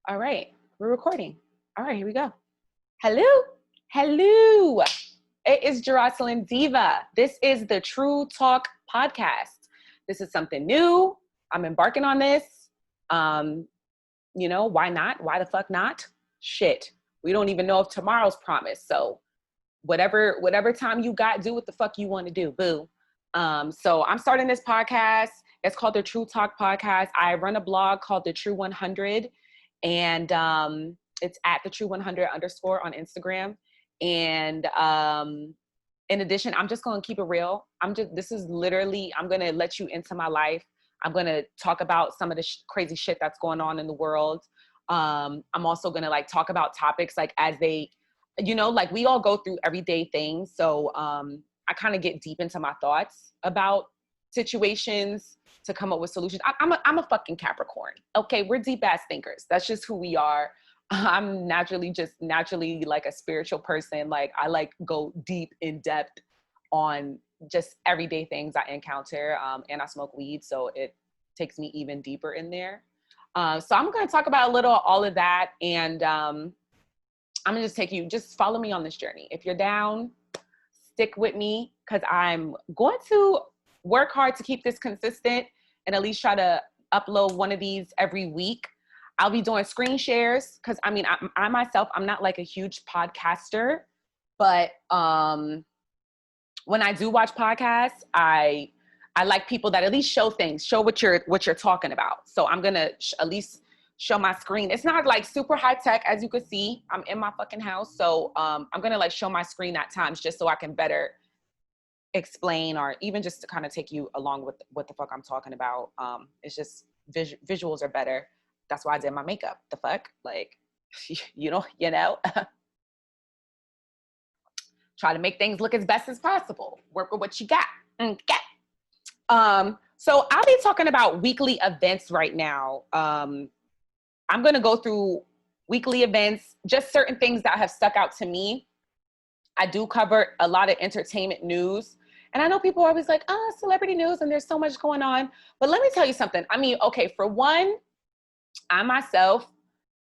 All right, we're recording. All right, here we go. Hello, hello. It is Jerusalem Diva. This is the True Talk podcast. This is something new. I'm embarking on this. Why not? Why the fuck not? Shit. We don't even know if tomorrow's promised. So whatever time you got, do what the fuck you want to do, boo. So I'm starting this podcast. It's called the True Talk podcast. I run a blog called the True 100, and it's at the True 100 _ on Instagram. And in addition, I'm just going to keep it real. I'm going to let you into my life. I'm going to talk about some of the crazy shit that's going on in the world. I'm also going to talk about topics as they, we all go through everyday things. So I kind of get deep into my thoughts about situations to come up with solutions. I'm a fucking Capricorn. Okay, we're deep ass thinkers. That's just who we are. I'm naturally a spiritual person. I go deep in depth on just everyday things I encounter. And I smoke weed, so it takes me even deeper in there. So I'm going to talk about all of that, and I'm going to just follow me on this journey. If you're down, stick with me, because I'm going to work hard to keep this consistent and at least try to upload one of these every week. I'll be doing screen shares because I myself, I'm not a huge podcaster, but when I do watch podcasts, I like people that at least show what you're talking about. So I'm gonna at least show my screen. It's not super high tech, as you can see. I'm in my fucking house, so I'm gonna show my screen at times just so I can better explain, or even just to kind of take you along with what the fuck I'm talking about. It's just visuals are better. That's why I did my makeup. The fuck, try to make things look as best as possible. Work with what you got. Okay. So I'll be talking about weekly events right now. I'm going to go through weekly events, just certain things that have stuck out to me. I do cover a lot of entertainment news. And I know people are always celebrity news, and there's so much going on. But let me tell you something. Okay, for one, I myself,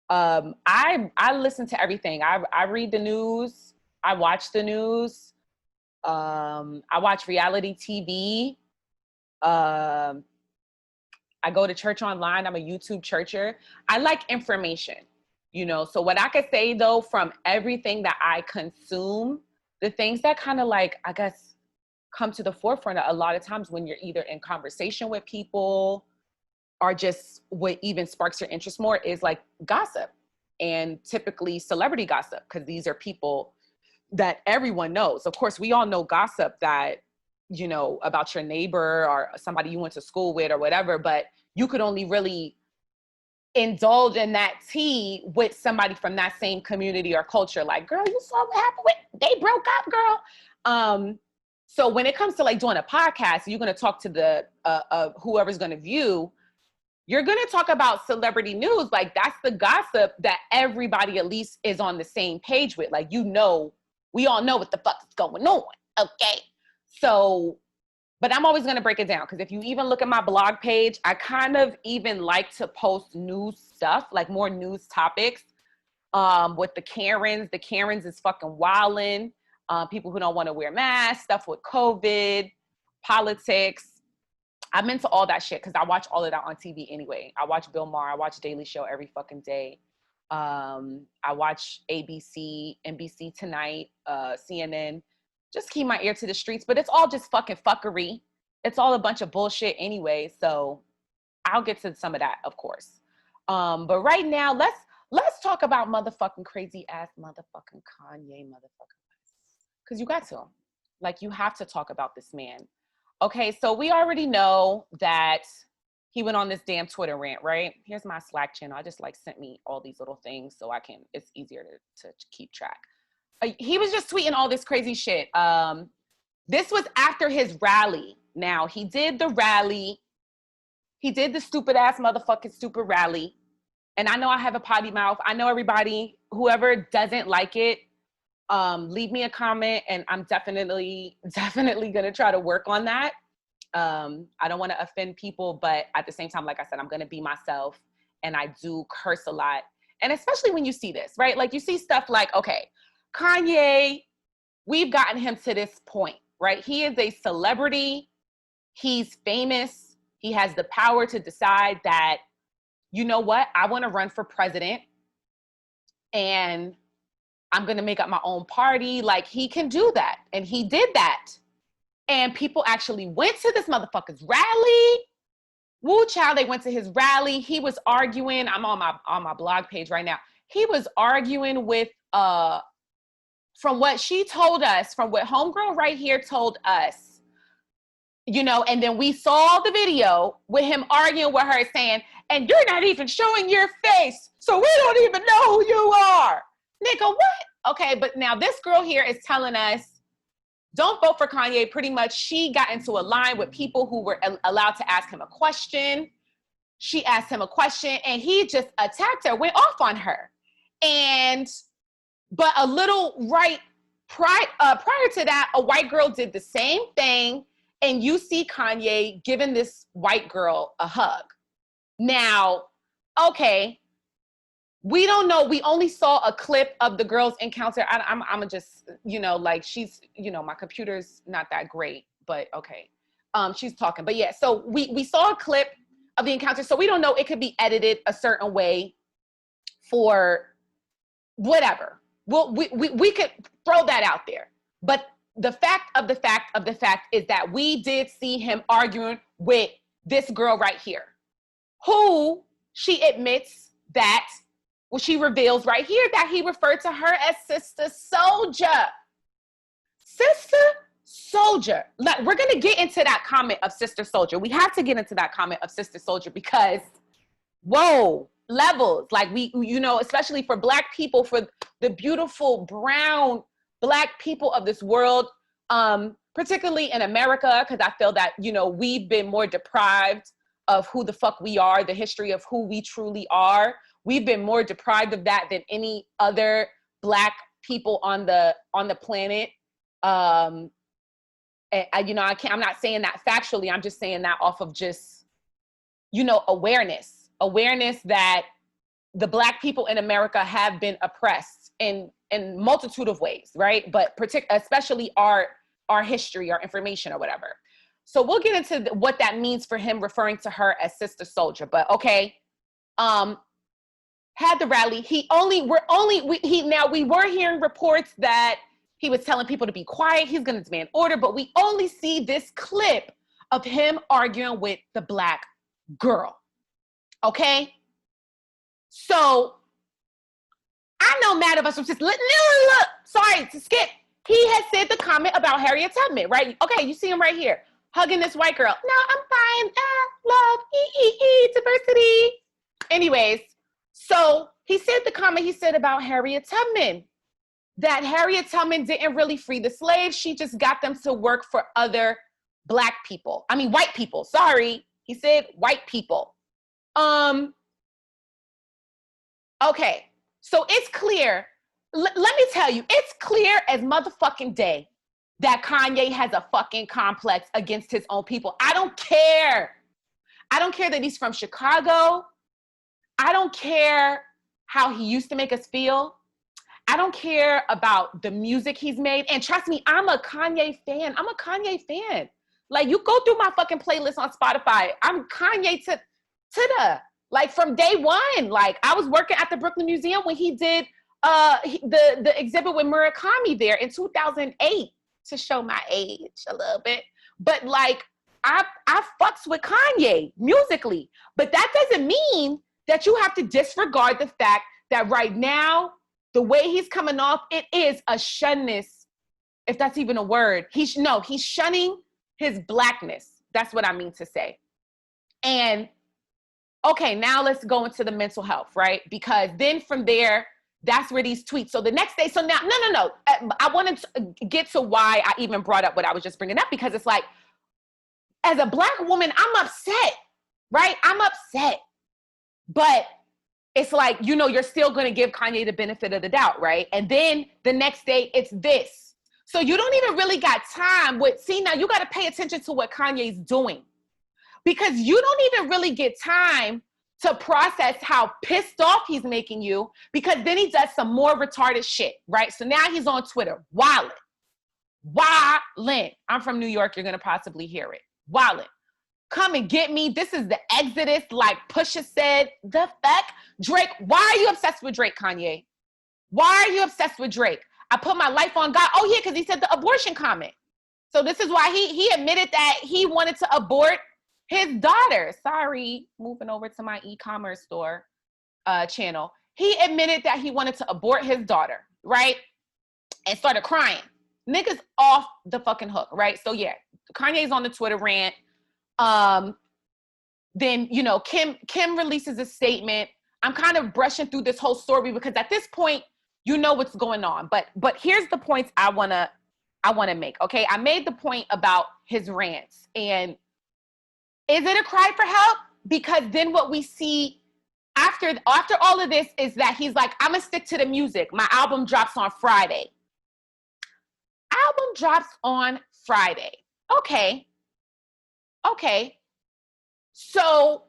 I listen to everything. I read the news. I watch the news. I watch reality TV. I go to church online. I'm a YouTube churcher. I like information, So what I could say, though, from everything that I consume, the things that kind of I guess come to the forefront a lot of times when you're either in conversation with people or just what even sparks your interest more is gossip, and typically celebrity gossip, because these are people that everyone knows. Of course, we all know gossip that, about your neighbor or somebody you went to school with or whatever, but you could only really indulge in that tea with somebody from that same community or culture. Girl, you saw what happened they broke up, girl. So when it comes to doing a podcast, you're going to talk to the whoever's going to view. You're going to talk about celebrity news. That's the gossip that everybody at least is on the same page with. We all know what the fuck is going on. Okay. So, but I'm always going to break it down, because if you even look at my blog page, I kind of even like to post news stuff, more news topics. With the Karens. The Karens is fucking wildin'. People who don't want to wear masks, stuff with COVID, politics. I'm into all that shit because I watch all of that on TV anyway. I watch Bill Maher. I watch Daily Show every fucking day. I watch ABC, NBC Tonight, CNN. Just keep my ear to the streets, but it's all just fucking fuckery. It's all a bunch of bullshit anyway. So I'll get to some of that, of course. But right now, let's talk about motherfucking crazy ass motherfucking Kanye motherfucking. Because you got to. You have to talk about this man. Okay, so we already know that he went on this damn Twitter rant, right? Here's my Slack channel. I just sent me all these little things so it's easier to keep track. He was just tweeting all this crazy shit. This was after his rally. Now, he did the rally. He did the stupid rally. And I know I have a potty mouth. I know everybody, whoever doesn't like it, leave me a comment, and I'm definitely going to try to work on that. I don't want to offend people, but at the same time, like I said, I'm going to be myself, and I do curse a lot. and especially when you see this, right? Like you see stuff like, okay, Kanye, we've gotten him to this point, right? He is a celebrity. He's famous. He has the power to decide that, you know what? I want to run for president and I'm going to make up my own party. Like, he can do that. And he did that. And people actually went to this motherfucker's rally. Woo child, they went to his rally. He was arguing. I'm on my blog page right now. He was arguing with, from what she told us, from what homegirl right here told us, you know, and then we saw the video with him arguing with her saying, and you're not even showing your face, so we don't even know who you are. Nigga, what? Okay, but now this girl here is telling us, don't vote for Kanye. Pretty much she got into a line with people who were allowed to ask him a question. She asked him a question and he just attacked her, went off on her. But a little prior to that, a white girl did the same thing. And you see Kanye giving this white girl a hug. Now, okay, we don't know. We only saw a clip of the girl's encounter. I'm just, you know, like she's, you know, my computer's not that great, but okay. She's talking, but yeah. So we saw a clip of the encounter. So we don't know. It could be edited a certain way for whatever. Well, we could throw that out there. But the fact of the fact is that we did see him arguing with this girl right here, who she admits that, well, she reveals right here that he referred to her as Sista Soulja. Sista Soulja. Like, we're going to get into that comment of Sista Soulja. We have to get into that comment of Sista Soulja because, whoa, levels. Like we, you know, especially for Black people, for the beautiful brown Black people of this world, particularly in America, because I feel that, you know, we've been more deprived of who the fuck we are, the history of who we truly are. We've been more deprived of that than any other Black people on the planet. And you know, I'm not saying that factually. I'm just saying that off of just, you know, awareness that the Black people in America have been oppressed in multitude of ways, right? But especially our history, our information or whatever. So we'll get into what that means for him referring to her as Sista Soulja. But okay, had the rally. We were hearing reports that he was telling people to be quiet. He's going to demand order, but we only see this clip of him arguing with the Black girl. Okay, so I know mad of us was just look. Sorry to skip. He has said the comment about Harriet Tubman, right? Okay, you see him right here hugging this white girl. No, I'm fine. Love, diversity. Anyways, so he said the comment he said about Harriet Tubman, that Harriet Tubman didn't really free the slaves. She just got them to work for other Black people. I mean, white people. Sorry, he said white people. Okay, so it's clear. Let me tell you, it's clear as motherfucking day that Kanye has a fucking complex against his own people. I don't care. I don't care that he's from Chicago. I don't care how he used to make us feel. I don't care about the music he's made. And trust me, I'm a Kanye fan. Like, you go through my fucking playlist on Spotify. I'm Kanye to the, like, from day one. Like, I was working at the Brooklyn Museum when he did the exhibit with Murakami there in 2008, to show my age a little bit. But like, I fucks with Kanye musically, but that doesn't mean that you have to disregard the fact that right now, the way he's coming off, it is a shunness, if that's even a word. He's shunning his Blackness. That's what I mean to say. And okay, now let's go into the mental health, right? Because then from there, that's where these tweets. So the next day, so now, no. I wanted to get to why I even brought up what I was just bringing up, because it's like, as a Black woman, I'm upset, right? I'm upset. But it's like, you know, you're still going to give Kanye the benefit of the doubt, right? And then the next day, it's this. So you don't even really got time now you got to pay attention to what Kanye's doing, because you don't even really get time to process how pissed off he's making you, because then he does some more retarded shit, right? So now he's on Twitter, wildin'. I'm from New York, you're gonna possibly hear it. Wildin'. Come and get me. This is the Exodus, like Pusha said. The fuck? Drake, why are you obsessed with Drake, Kanye? Why are you obsessed with Drake? I put my life on God. Oh yeah, because he said the abortion comment. So this is why he admitted that he wanted to abort his daughter. Sorry, moving over to my e-commerce store channel. He admitted that he wanted to abort his daughter, right? And started crying. Niggas off the fucking hook, right? So yeah, Kanye's on the Twitter rant. Then, you know, Kim releases a statement. I'm kind of brushing through this whole story because at this point, you know what's going on. But here's the points I wanna make. Okay, I made the point about his rants, and is it a cry for help? Because then what we see after all of this is that he's like, I'm gonna stick to the music. My album drops on Friday. Album drops on Friday. Okay. So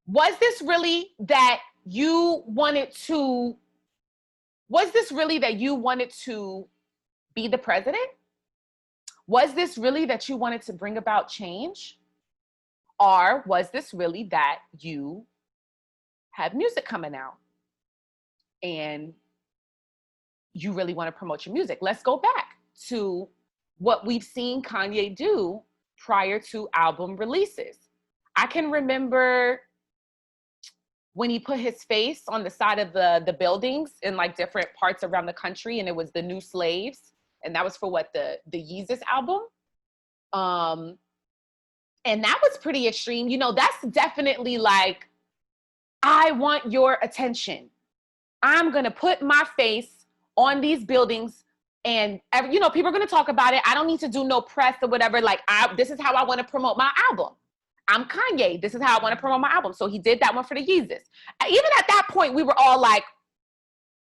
was this really that you wanted to be the president? Was this really that you wanted to bring about change? Or was this really that you have music coming out and you really want to promote your music? Let's go back to what we've seen Kanye do prior to album releases. I can remember when he put his face on the side of the buildings in like different parts around the country, and it was the New Slaves, and that was for what, the Yeezus album. And that was pretty extreme. You know, that's definitely like, I want your attention. I'm gonna put my face on these buildings, and you know, people are gonna talk about it. I don't need to do no press or whatever. Like, this is how I want to promote my album. I'm Kanye. This is how I want to promote my album. So he did that one for the Yeezus. Even at that point, we were all like,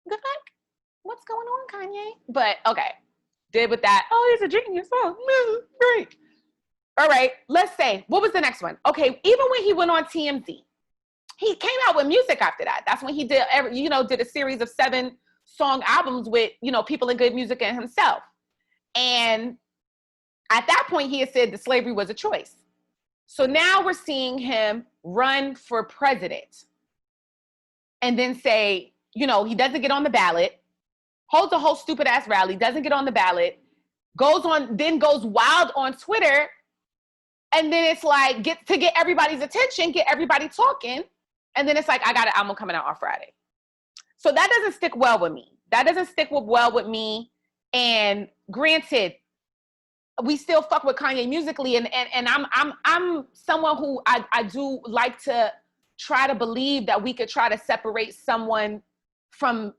the fuck? What's going on, Kanye? But okay, did with that. Oh, he's a genius. Oh, great. All right, let's say, what was the next one? Okay, even when he went on TMZ, he came out with music after that. That's when he did a series of 7-song albums with, you know, people in good music and himself. And at that point, he had said that slavery was a choice. So now we're seeing him run for president and then say, you know, he doesn't get on the ballot, holds a whole stupid ass rally, doesn't get on the ballot, goes wild on Twitter. And then it's like, get everybody's attention, get everybody talking. And then it's like, I got an album coming out on Friday. So that doesn't stick well with me. And granted, we still fuck with Kanye musically, and I'm someone who I do like to try to believe that we could try to separate someone from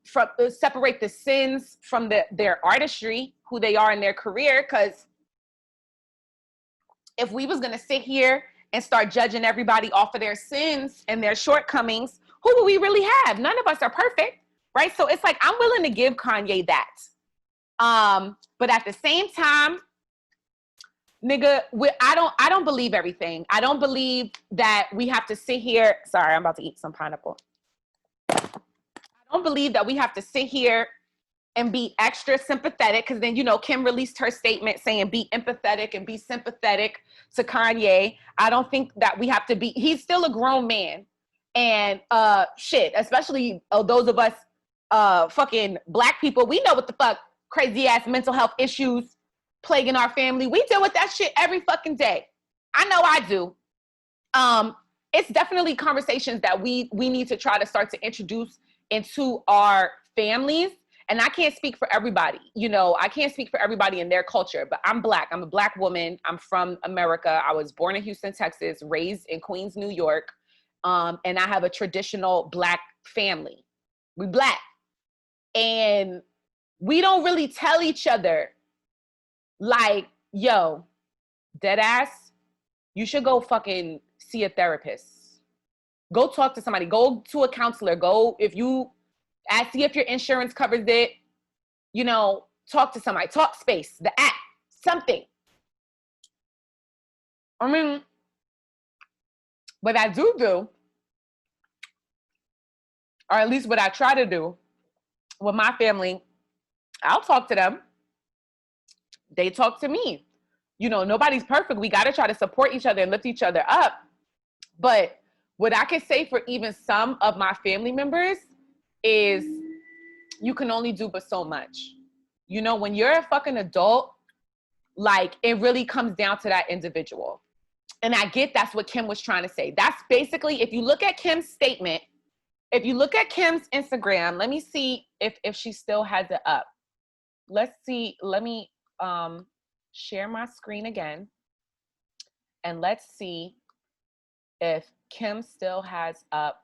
separate the sins from their artistry, who they are in their career. Because if we was gonna sit here and start judging everybody off of their sins and their shortcomings, who would we really have? None of us are perfect, right? So it's like, I'm willing to give Kanye that. But at the same time, nigga, I don't believe everything. I don't believe that we have to sit here. Sorry, I'm about to eat some pineapple. I don't believe that we have to sit here and be extra sympathetic, because then, you know, Kim released her statement saying be empathetic and be sympathetic to Kanye. I don't think that we have to be. He's still a grown man, and especially those of us fucking Black people, we know what the fuck crazy ass mental health issues plaguing our family. We deal with that shit every fucking day. I know I do. It's definitely conversations that we need to try to start to introduce into our families. And I can't speak for everybody. You know, I can't speak for everybody in their culture, but I'm Black. I'm a Black woman. I'm from America. I was born in Houston, Texas, raised in Queens, New York. And I have a traditional Black family. We Black. And we don't really tell each other, like, yo, dead ass, you should go fucking see a therapist. Go talk to somebody. Go to a counselor. Go, see if your insurance covers it. You know, talk to somebody. Talkspace, the app, something. I mean, what I do or at least what I try to do with my family. I'll talk to them. They talk to me. You know, nobody's perfect. We got to try to support each other and lift each other up. But what I can say for even some of my family members is you can only do but so much. You know, when you're a fucking adult, like, it really comes down to that individual. And I get that's what Kim was trying to say. That's basically, if you look at Kim's statement, if you look at Kim's Instagram, let me see if she still has it up. Let's see. Let me share my screen again. And let's see if Kim still has up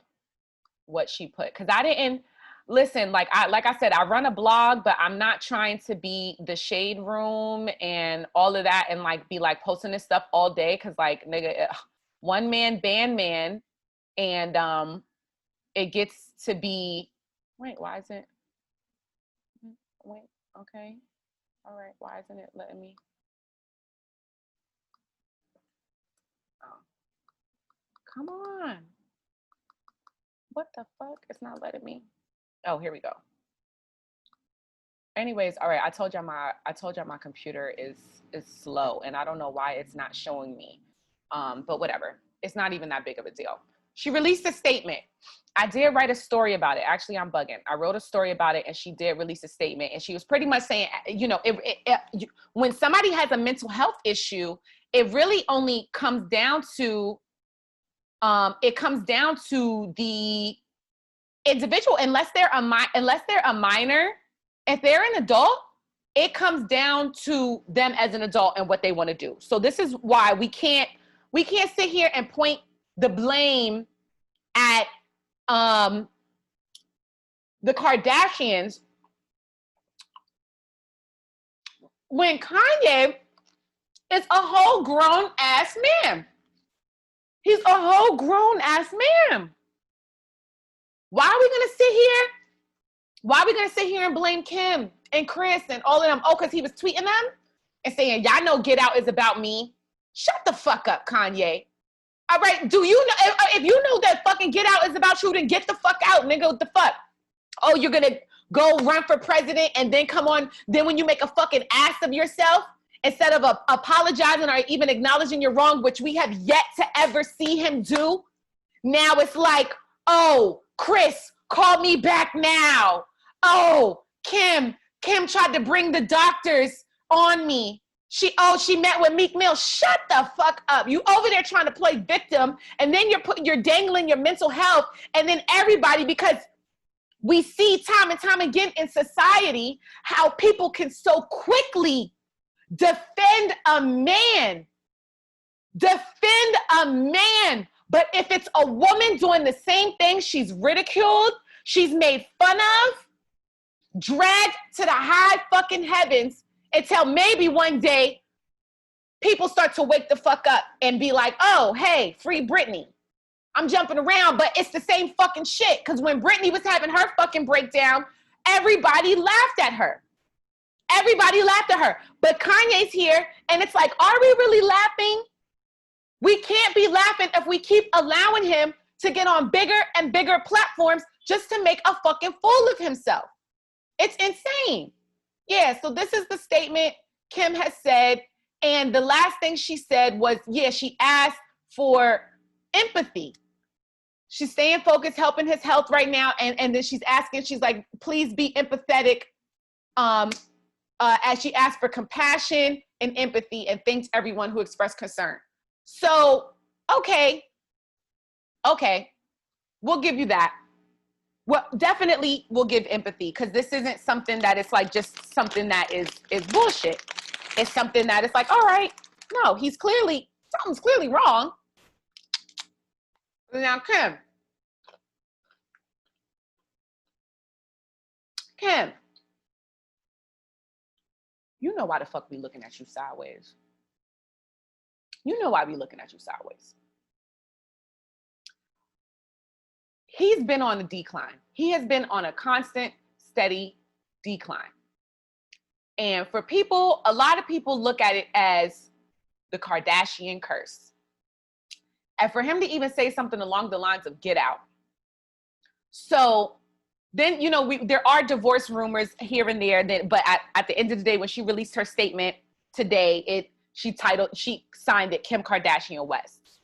what she put. Because I didn't, listen, like I said, I run a blog, but I'm not trying to be the shade room and all of that and like be like posting this stuff all day. Cause like, nigga, one man band man. And it gets to be, wait, why isn't, wait, okay. All right, why isn't it letting me? Oh, come on. What the fuck? It's not letting me. Oh, here we go. Anyways, all right, I told y'all my computer is slow and I don't know why it's not showing me. But whatever. It's not even that big of a deal. She released a statement. I did write a story about it. Actually, I'm bugging. I wrote a story about it and she did release a statement. And she was pretty much saying, you know, when somebody has a mental health issue, it really only comes down to, the individual, unless they're a minor. If they're an adult, it comes down to them as an adult and what they want to do. So this is why we can't sit here and point the blame at the Kardashians when Kanye is a whole grown ass man. He's a whole grown ass man. Why are we gonna sit here? Why are we gonna sit here and blame Kim and Chris and all of them? Oh, because he was tweeting them and saying, y'all know Get Out is about me. Shut the fuck up, Kanye. All right, do you know, if you know that fucking Get Out is about you, then get the fuck out, nigga, what the fuck? Oh, you're gonna go run for president and then come on, then when you make a fucking ass of yourself, instead of apologizing or even acknowledging your wrong, which we have yet to ever see him do, now it's like, oh, Chris, call me back now. Oh, Kim tried to bring the doctors on me. She met with Meek Mill. Shut the fuck up. You over there trying to play victim, and then you're dangling your mental health, and then everybody, because we see time and time again in society how people can so quickly defend a man. Defend a man. But if it's a woman doing the same thing, she's ridiculed, she's made fun of, dragged to the high fucking heavens, until maybe one day people start to wake the fuck up and be like, oh, hey, free Britney. I'm jumping around, but it's the same fucking shit. Because when Britney was having her fucking breakdown, everybody laughed at her. Everybody laughed at her. But Kanye's here, and it's like, are we really laughing? We can't be laughing if we keep allowing him to get on bigger and bigger platforms just to make a fucking fool of himself. It's insane. Yeah, so this is the statement Kim has said. And the last thing she said was, yeah, she asked for empathy. She's staying focused, helping his health right now. And then she's asking, she's like, please be empathetic. As she asked for compassion and empathy and thanks everyone who expressed concern. So, okay, we'll give you that. Well, definitely we'll give empathy, because this isn't something that is like just something that is bullshit. It's something that is like, all right, no, something's clearly wrong. Now, Kim, you know why the fuck we looking at you sideways. You know why we looking at you sideways. He's been on a decline. He has been on a constant, steady decline. And for people, a lot of people look at it as the Kardashian curse. And for him to even say something along the lines of Get Out, So then, you know, there are divorce rumors here and there, but at the end of the day, when she released her statement today, she signed it Kim Kardashian West,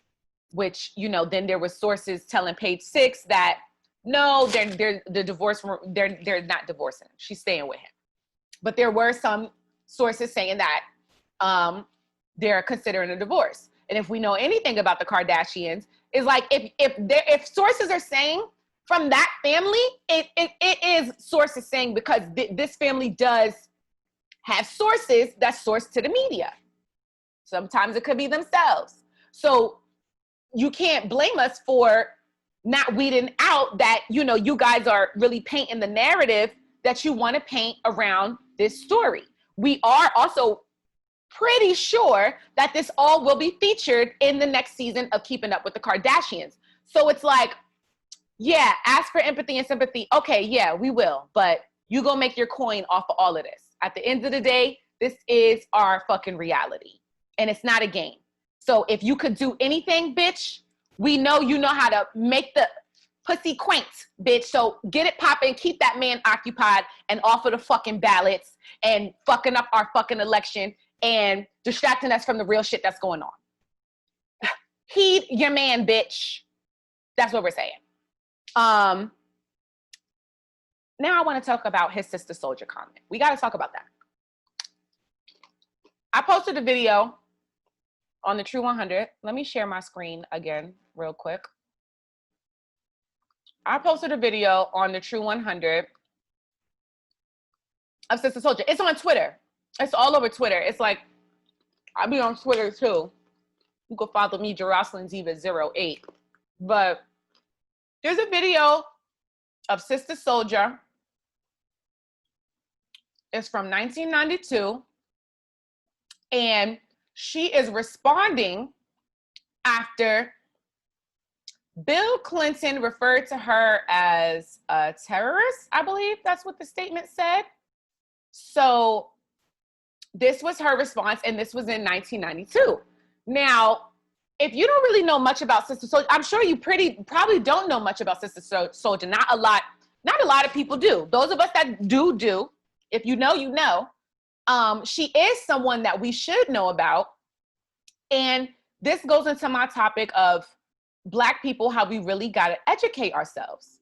which, you know, then there were sources telling Page Six that no, they're not divorcing him. She's staying with him. But there were some sources saying that they're considering a divorce. And if we know anything about the Kardashians, is like if sources are saying from that family, it is sources saying, because this family does have sources that source to the media. Sometimes it could be themselves. So you can't blame us for not weeding out that, you know, you guys are really painting the narrative that you want to paint around this story. We are also pretty sure that this all will be featured in the next season of Keeping Up with the Kardashians. So it's like, yeah, ask for empathy and sympathy. Okay, yeah, we will. But you gonna make your coin off of all of this. At the end of the day, this is our fucking reality. And it's not a game. So if you could do anything, bitch, we know you know how to make the pussy quaint, bitch. So get it popping, keep that man occupied and off of the fucking ballots and fucking up our fucking election and distracting us from the real shit that's going on. Heed your man, bitch. That's what we're saying. Now I want to talk about his Sista Soulja comment. We got to talk about that. I posted a video on the True 100. Let me share my screen again real quick. I posted a video on the True 100 of Sista Soulja. It's on Twitter. It's all over Twitter. It's like, I'll be on Twitter too. You can follow me, Jerusalem Diva 08. But there's a video of Sista Soulja. It's from 1992. And she is responding after Bill Clinton referred to her as a terrorist. I believe that's what the statement said. So this was her response, and this was in 1992. Now, if you don't really know much about Sista Soulja, I'm sure you probably don't know much about Sista Soulja. Not a lot of people do. Those of us that do. If you know, you know. She is someone that we should know about. And this goes into my topic of Black people, how we really got to educate ourselves.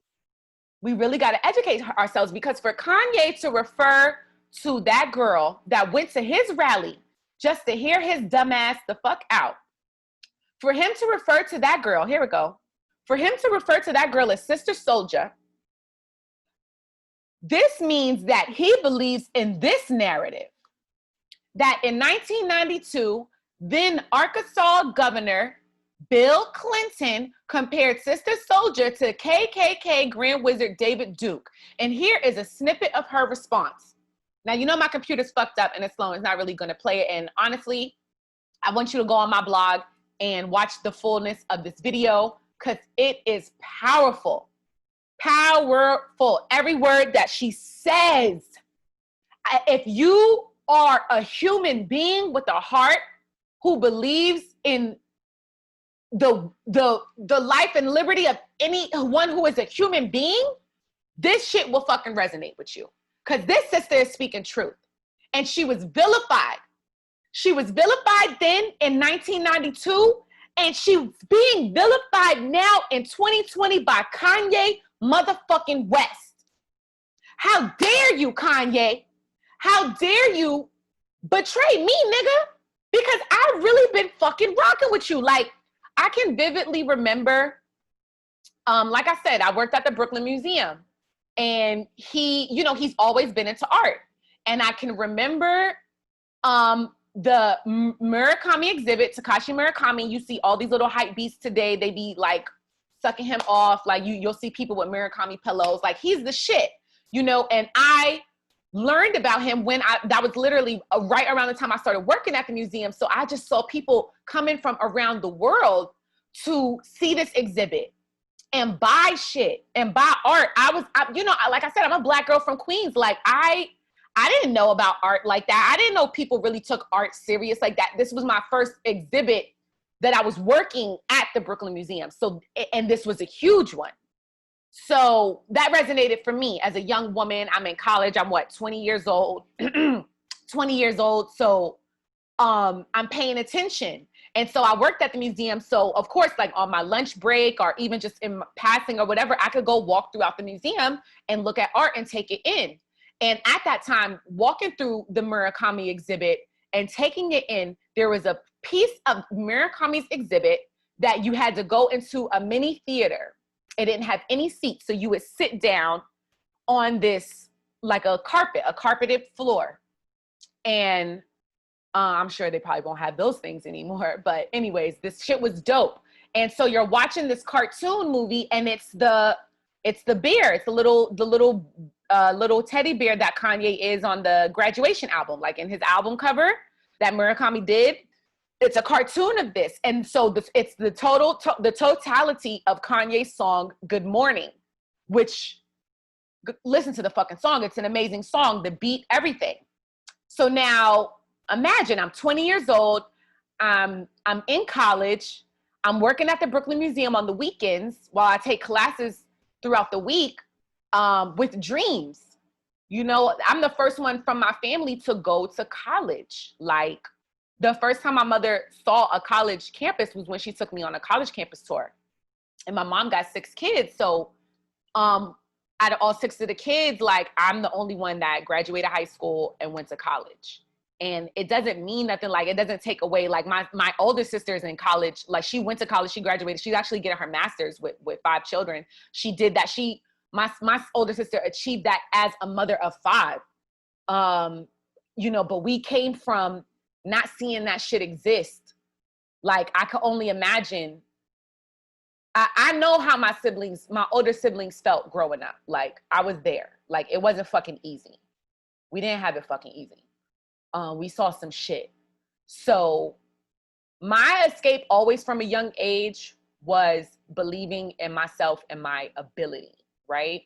We really got to educate ourselves, because for Kanye to refer to that girl that went to his rally just to hear his dumb ass the fuck out, for him to refer to that girl, here we go, for him to refer to that girl as Sista Soulja, this means that he believes in this narrative, that in 1992, then Arkansas Governor Bill Clinton compared Sista Soulja to KKK Grand Wizard David Duke. And here is a snippet of her response. Now, you know my computer's fucked up and it's slow. It's not really going to play it. And honestly, I want you to go on my blog and watch the fullness of this video, because it is powerful. Powerful. Every word that she says. If you are a human being with a heart who believes in the life and liberty of anyone who is a human being, this shit will fucking resonate with you. Because this sister is speaking truth. And she was vilified. She was vilified then in 1992, and she's being vilified now in 2020 by Kanye motherfucking West. How dare you, Kanye? How dare you betray me, nigga? Because I've really been fucking rocking with you. Like, I can vividly remember, like I said, I worked at the Brooklyn Museum, and he's always been into art. And I can remember the Murakami exhibit, Takashi Murakami. You see all these little hype beasts today. They be like sucking him off. Like you'll see people with Murakami pillows. Like, he's the shit, and I learned about him that was literally right around the time I started working at the museum. So I just saw people coming from around the world to see this exhibit and buy shit and buy art. Like I said, I'm a Black girl from Queens. Like I didn't know about art like that. I didn't know people really took art serious like that. This was my first exhibit that I was working at the Brooklyn Museum. So, and this was a huge one. So that resonated for me as a young woman. I'm in college. I'm what, 20 years old, 20 years old. So I'm paying attention. And so I worked at the museum. So of course, like on my lunch break or even just in passing or whatever, I could go walk throughout the museum and look at art and take it in. And at that time, walking through the Murakami exhibit and taking it in, there was a piece of Murakami's exhibit that you had to go into a mini theater. It didn't have any seats. So you would sit down on this, like a carpeted floor. And I'm sure they probably won't have those things anymore. But anyways, this shit was dope. And so you're watching this cartoon movie, and it's the bear. It's the little teddy bear that Kanye is on the Graduation album, like in his album cover that Murakami did. It's a cartoon of this. And so it's the totality of Kanye's song, Good Morning, which, listen to the fucking song. It's an amazing song, the beat, everything. So now imagine I'm 20 years old. I'm in college. I'm working at the Brooklyn Museum on the weekends while I take classes throughout the week with dreams. You know, I'm the first one from my family to go to college. Like, the first time my mother saw a college campus was when she took me on a college campus tour. And my mom got 6 kids. So out of all 6 of the kids, like, I'm the only one that graduated high school and went to college. And it doesn't mean nothing. Like, it doesn't take away, like, my older sister's in college. Like, she went to college, she graduated. She's actually getting her master's with 5 children. She did that. My older sister achieved that as a mother of 5. You know, but we came from not seeing that shit exist. Like, I could only imagine. I know how my older siblings felt growing up. Like, I was there. Like, it wasn't fucking easy. We didn't have it fucking easy. We saw some shit. So my escape always from a young age was believing in myself and my ability, right?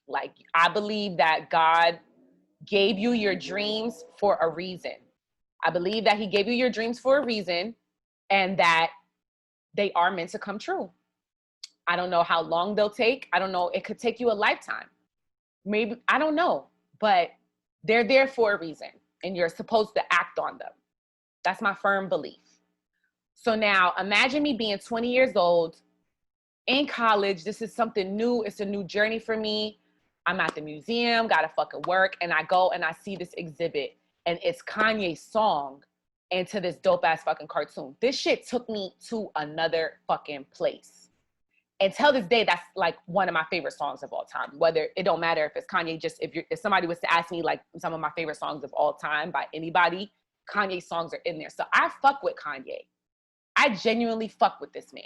Like, I believe that God gave you your dreams for a reason. I believe that he gave you your dreams for a reason and that they are meant to come true. I don't know how long they'll take. I don't know. It could take you a lifetime. Maybe, I don't know, but they're there for a reason and you're supposed to act on them. That's my firm belief. So now imagine me being 20 years old in college. This is something new. It's a new journey for me. I'm at the museum, gotta fucking work. And I go and I see this exhibit and it's Kanye's song into this dope ass fucking cartoon. This shit took me to another fucking place. And till this day, that's like one of my favorite songs of all time. Whether, it don't matter if it's Kanye, just if somebody was to ask me like some of my favorite songs of all time by anybody, Kanye's songs are in there. So I fuck with Kanye. I genuinely fuck with this man.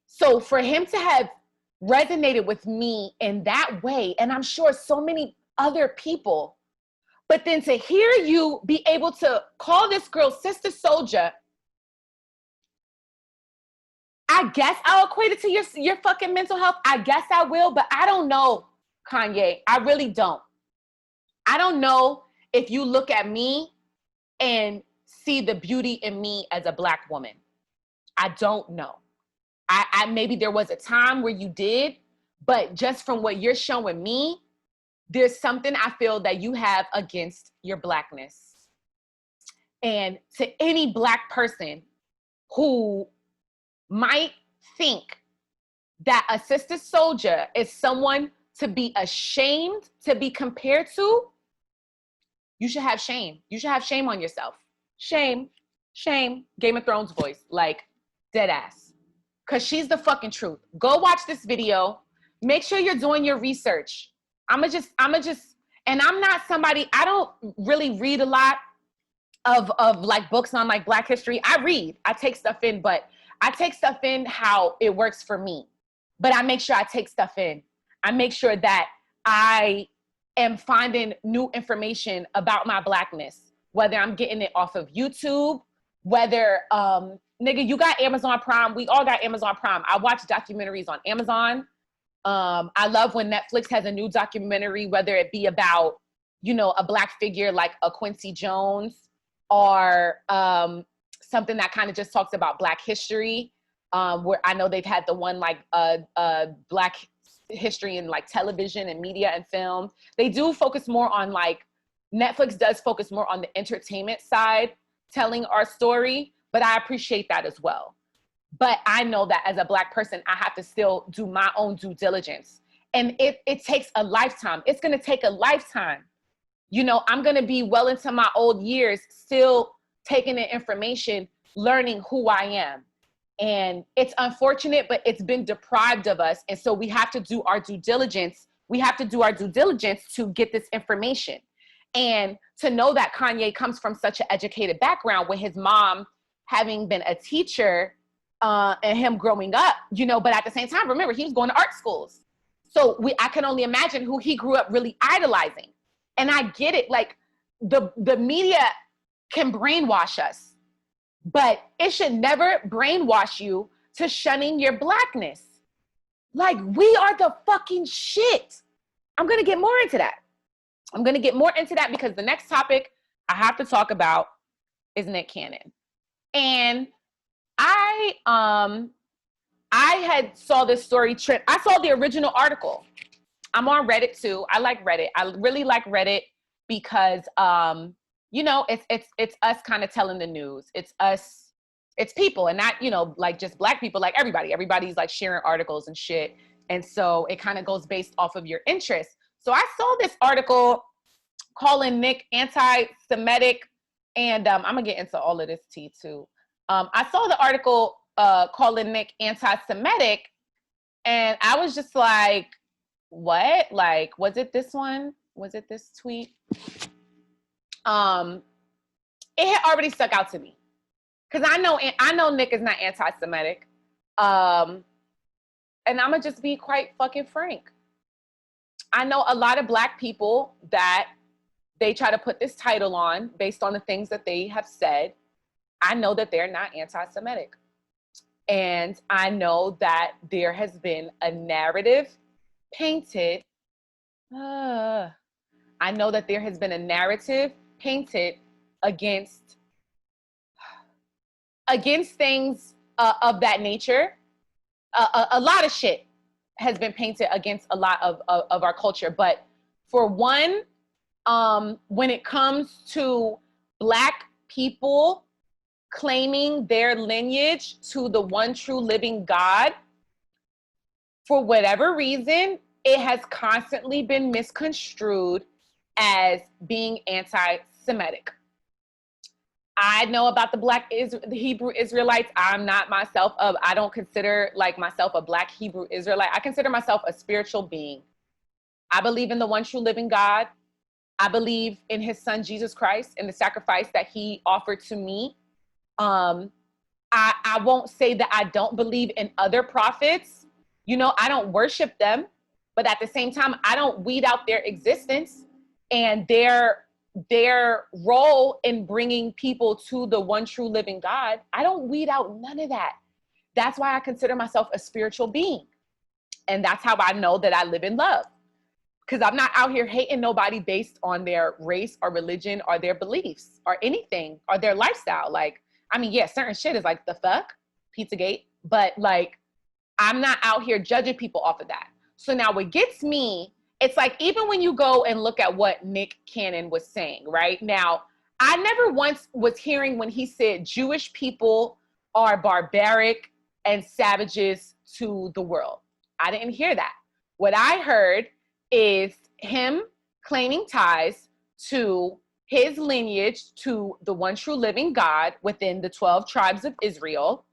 So for him to have resonated with me in that way, and I'm sure so many other people, but then to hear you be able to call this girl Sista Soulja, I guess I'll equate it to your fucking mental health. I guess I will, but I don't know, Kanye. I really don't. I don't know if you look at me and see the beauty in me as a Black woman. I don't know. I maybe there was a time where you did, but just from what you're showing me, there's something I feel that you have against your Blackness. And to any Black person who might think that a Sista Soulja is someone to be ashamed to be compared to, you should have shame. You should have shame on yourself. Shame, shame, Game of Thrones voice, like dead ass. Cause she's the fucking truth. Go watch this video. Make sure you're doing your research. I'ma just, and I'm not somebody, I don't really read a lot of like books on like Black history. I read, I take stuff in, but I take stuff in how it works for me. But I make sure I take stuff in. I make sure that I am finding new information about my Blackness, whether I'm getting it off of YouTube, whether, nigga, you got Amazon Prime. We all got Amazon Prime. I watch documentaries on Amazon. I love when Netflix has a new documentary, whether it be about, you know, a Black figure like a Quincy Jones or something that kind of just talks about Black history. where I know they've had the one like Black history in like television and media and film. They do focus more on like, Netflix does focus more on the entertainment side, telling our story, but I appreciate that as well. But I know that as a Black person, I have to still do my own due diligence. And it takes a lifetime. It's gonna take a lifetime. You know, I'm gonna be well into my old years, still taking the information, learning who I am. And it's unfortunate, but it's been deprived of us. And so we have to do our due diligence. We have to do our due diligence to get this information. And to know that Kanye comes from such an educated background, with his mom having been a teacher and him growing up, you know, but at the same time, remember, he was going to art schools. So I can only imagine who he grew up really idolizing. And I get it, like the media can brainwash us, but it should never brainwash you to shunning your Blackness. Like, we are the fucking shit. I'm gonna get more into that. I'm gonna get more into that because the next topic I have to talk about is Nick Cannon. And I had saw this story trip. I saw the original article. I'm on Reddit too. I like Reddit. I really like Reddit because you know, it's us kind of telling the news. It's us, it's people, and not, you know, like just Black people, like everybody. Everybody's like sharing articles and shit. And so it kind of goes based off of your interests. So I saw this article calling Nick anti-Semitic, and I'm gonna get into all of this tea too. I saw the article calling Nick anti-Semitic, and I was just like, what? Like, was it this one? Was it this tweet? It had already stuck out to me because I know Nick is not anti-Semitic, and I'm gonna just be quite fucking frank. I know a lot of Black people that they try to put this title on based on the things that they have said. I know that they're not anti-Semitic, and I know that there has been a narrative painted. I know that there has been a narrative painted against things of that nature. A lot of shit has been painted against a lot of our culture. But for one, when it comes to Black people claiming their lineage to the one true living God, for whatever reason, it has constantly been misconstrued as being anti-Semitic. I know about the Hebrew Israelites. I'm not myself I don't consider like myself a Black Hebrew Israelite. I consider myself a spiritual being. I believe in the one true living God. I believe in his son, Jesus Christ, and the sacrifice that he offered to me. I won't say that I don't believe in other prophets. You know, I don't worship them, but at the same time, I don't weed out their existence and their role in bringing people to the one true living God. I don't weed out none of that. That's why I consider myself a spiritual being. And that's how I know that I live in love. Because I'm not out here hating nobody based on their race or religion or their beliefs or anything or their lifestyle. Like, I mean, yeah, certain shit is like the fuck, Pizzagate, but like, I'm not out here judging people off of that. So now what gets me, it's like, even when you go and look at what Nick Cannon was saying, right? Now, I never once was hearing when he said Jewish people are barbaric and savages to the world. I didn't hear that. What I heard is him claiming ties to his lineage to the one true living God within the 12 tribes of Israel,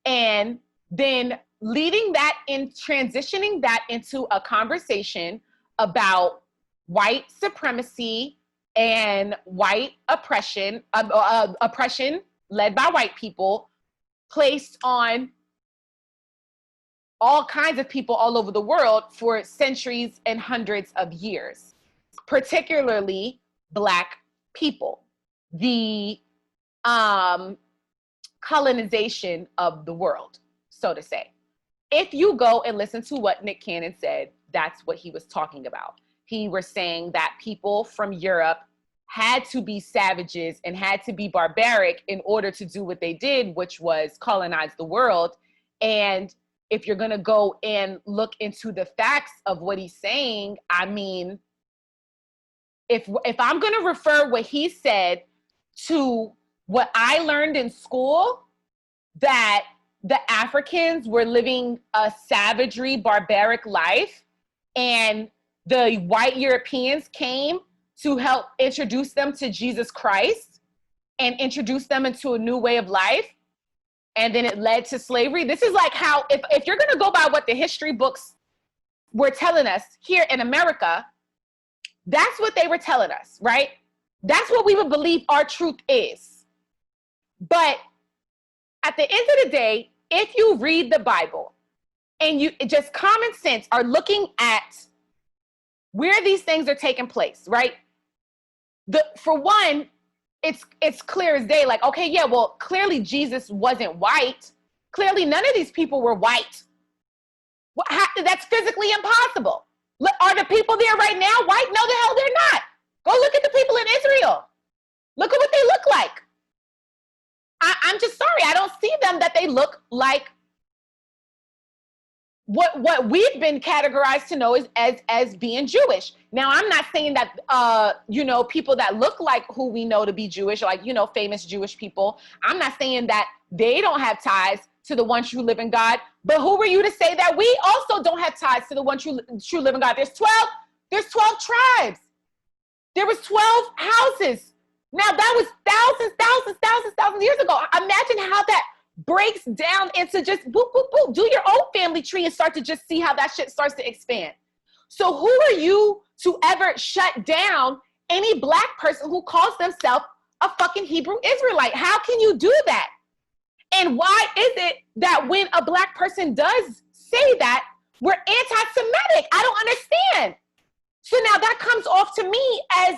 and then leading that in, transitioning that into a conversation about white supremacy and white oppression, oppression led by white people, placed on all kinds of people all over the world for centuries and hundreds of years, particularly Black people. The colonization of the world, so to say. If you go and listen to what Nick Cannon said, that's what he was talking about. He was saying that people from Europe had to be savages and had to be barbaric in order to do what they did, which was colonize the world. And if you're going to go and look into the facts of what he's saying, I mean, if I'm going to refer what he said to what I learned in school, that the Africans were living a savagery, barbaric life, and the white Europeans came to help introduce them to Jesus Christ and introduce them into a new way of life, and then it led to slavery. This is like how, if you're going to go by what the history books were telling us here in America, that's what they were telling us, right? That's what we would believe our truth is. But at the end of the day, if you read the Bible and you just common sense are looking at where these things are taking place, right? For one, it's clear as day, like, okay, yeah, well, clearly Jesus wasn't white. Clearly none of these people were white. That's physically impossible. Are the people there right now white? No, the hell they're not. Go look at the people in Israel. Look at what they look like. I'm just sorry, I don't see them that they look like what we've been categorized to know as being Jewish. Now, I'm not saying that, people that look like who we know to be Jewish, like, famous Jewish people, I'm not saying that they don't have ties to the one true living God, but who were you to say that we also don't have ties to the one true living God? There's 12 tribes. There was 12 houses. Now that was thousands years ago. Imagine how that breaks down into just boop, boop, boop. Do your own family tree and start to just see how that shit starts to expand. So who are you to ever shut down any Black person who calls themselves a fucking Hebrew Israelite? How can you do that? And why is it that when a Black person does say that, we're anti-Semitic? I don't understand. So now that comes off to me as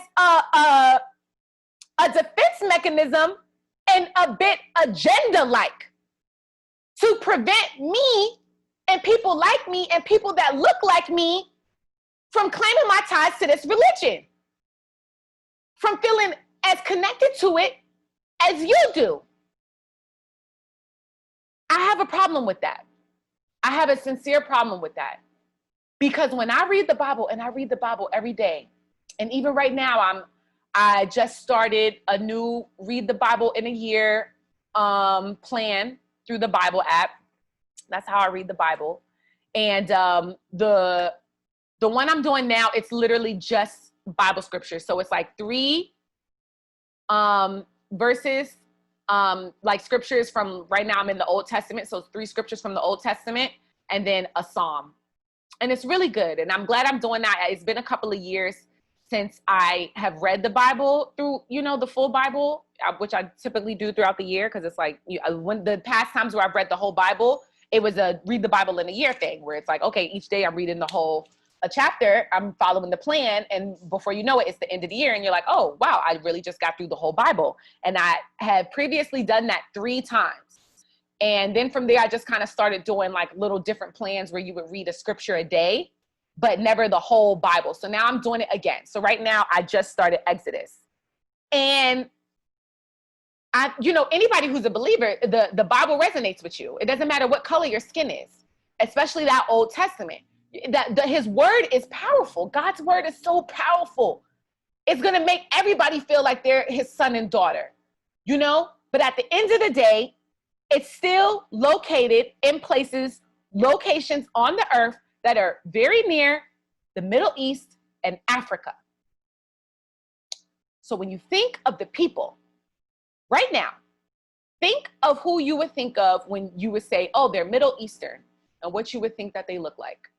a defense mechanism and a bit agenda-like to prevent me and people like me and people that look like me from claiming my ties to this religion, from feeling as connected to it as you do. I have a problem with that. I have a sincere problem with that. Because when I read the Bible, and I read the Bible every day, and even right now, I just started a new Read the Bible in a Year plan through the Bible app. That's how I read the Bible. And the one I'm doing now, it's literally just Bible scripture. So it's like 3 verses, like scriptures from, right now I'm in the Old Testament. So it's 3 scriptures from the Old Testament and then a Psalm. And it's really good. And I'm glad I'm doing that. It's been a couple of years since I have read the Bible through, the full Bible, which I typically do throughout the year. Cause it's like, when the past times where I've read the whole Bible, it was a Read the Bible in a Year thing where it's like, okay, each day I'm reading a chapter, I'm following the plan. And before you know it, it's the end of the year. And you're like, oh, wow, I really just got through the whole Bible. And I had previously done that 3 times. And then from there, I just kind of started doing like little different plans where you would read a scripture a day, but never the whole Bible. So now I'm doing it again. So right now I just started Exodus. And anybody who's a believer, the Bible resonates with you. It doesn't matter what color your skin is, especially that Old Testament. His word is powerful. God's word is so powerful. It's going to make everybody feel like they're his son and daughter, But at the end of the day, it's still located in locations on the earth that are very near the Middle East and Africa. So when you think of the people right now, think of who you would think of when you would say, oh, they're Middle Eastern, and what you would think that they look like.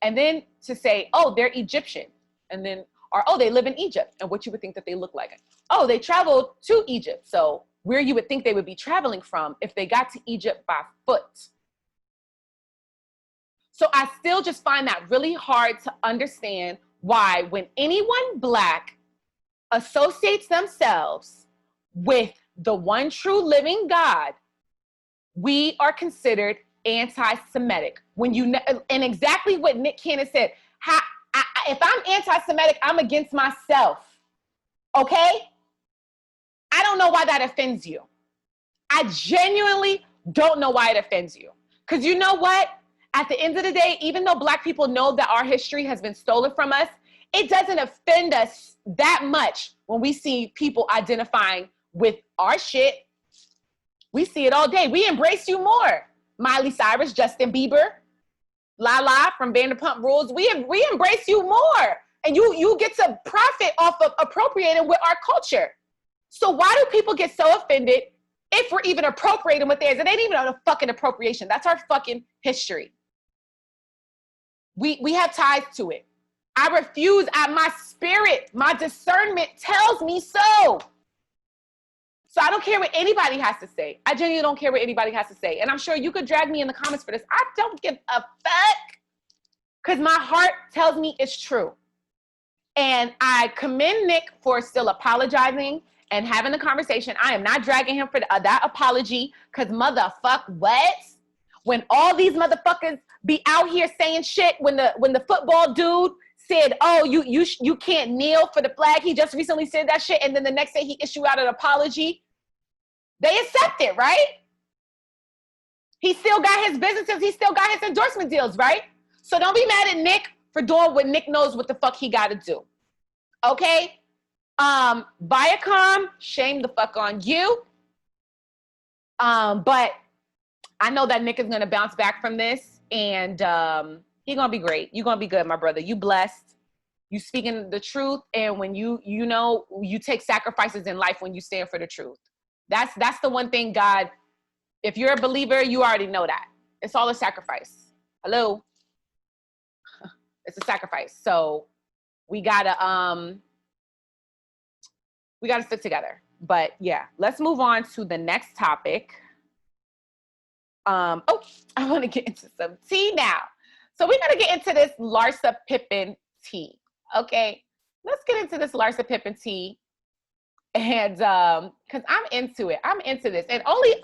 And then to say, oh, they're Egyptian, and then, or, oh, they live in Egypt, and what you would think that they look like. Oh, they traveled to Egypt. So where you would think they would be traveling from if they got to Egypt by foot. So I still just find that really hard to understand why when anyone Black associates themselves with the one true living God, we are considered anti-Semitic. And exactly what Nick Cannon said, if I'm anti-Semitic, I'm against myself, okay? I don't know why that offends you. I genuinely don't know why it offends you. Because you know what? At the end of the day, even though Black people know that our history has been stolen from us, it doesn't offend us that much when we see people identifying with our shit. We see it all day. We embrace you more. Miley Cyrus, Justin Bieber, Lala from Vanderpump Rules. We embrace you more. And you get to profit off of appropriating with our culture. So why do people get so offended if we're even appropriating with theirs? It ain't even a fucking appropriation. That's our fucking history. We have ties to it. I refuse. My spirit, my discernment tells me so. So I don't care what anybody has to say. I genuinely don't care what anybody has to say. And I'm sure you could drag me in the comments for this. I don't give a fuck. Because my heart tells me it's true. And I commend Nick for still apologizing and having the conversation. I am not dragging him for that apology. Because motherfuck what? When all these motherfuckers be out here saying shit, when the football dude said, oh, you can't kneel for the flag. He just recently said that shit. And then the next day he issued out an apology. They accept it, right? He still got his businesses. He still got his endorsement deals, right? So don't be mad at Nick for doing what Nick knows what the fuck he got to do. Okay? Viacom, shame the fuck on you. But I know that Nick is going to bounce back from this, and he's going to be great. You're going to be good, my brother. You blessed. You speaking the truth, and when you take sacrifices in life when you stand for the truth. That's the one thing God, if you're a believer, you already know that. It's all a sacrifice. Hello? It's a sacrifice. So we gotta stick together. But yeah, let's move on to the next topic. I want to get into some tea now. So we're gonna get into this Larsa Pippen tea. Okay, let's get into this Larsa Pippen tea. And because I'm into it. I'm into this. And only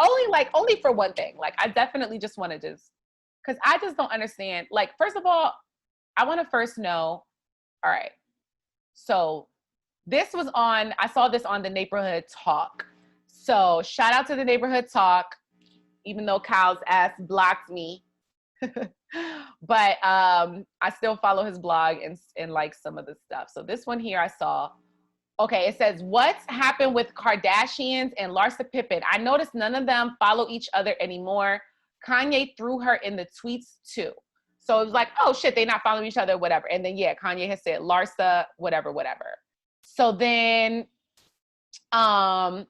for one thing. Like, I definitely just want to because I just don't understand. Like, first of all, I want to first know, all right, so I saw this on the Neighborhood Talk. So shout out to the Neighborhood Talk, even though Kyle's ass blocked me. But I still follow his blog and like some of the stuff. So this one here I saw. Okay, it says, what's happened with Kardashians and Larsa Pippen? I noticed none of them follow each other anymore. Kanye threw her in the tweets too. So it was like, oh shit, they not following each other, whatever. And then yeah, Kanye has said Larsa, whatever. So then Larsa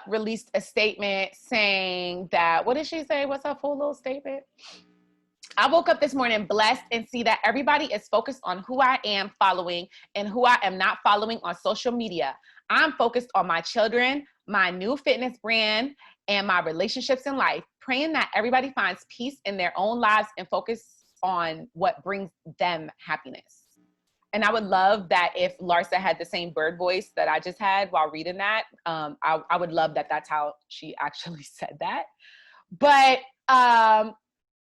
released a statement saying that, what did she say? What's her full little statement? I woke up this morning blessed and see that everybody is focused on who I am following and who I am not following on social media. I'm focused on my children, my new fitness brand, and my relationships in life, praying that everybody finds peace in their own lives and focus on what brings them happiness. And I would love that if Larsa had the same bird voice that I just had while reading that. I would love that that's how she actually said that. But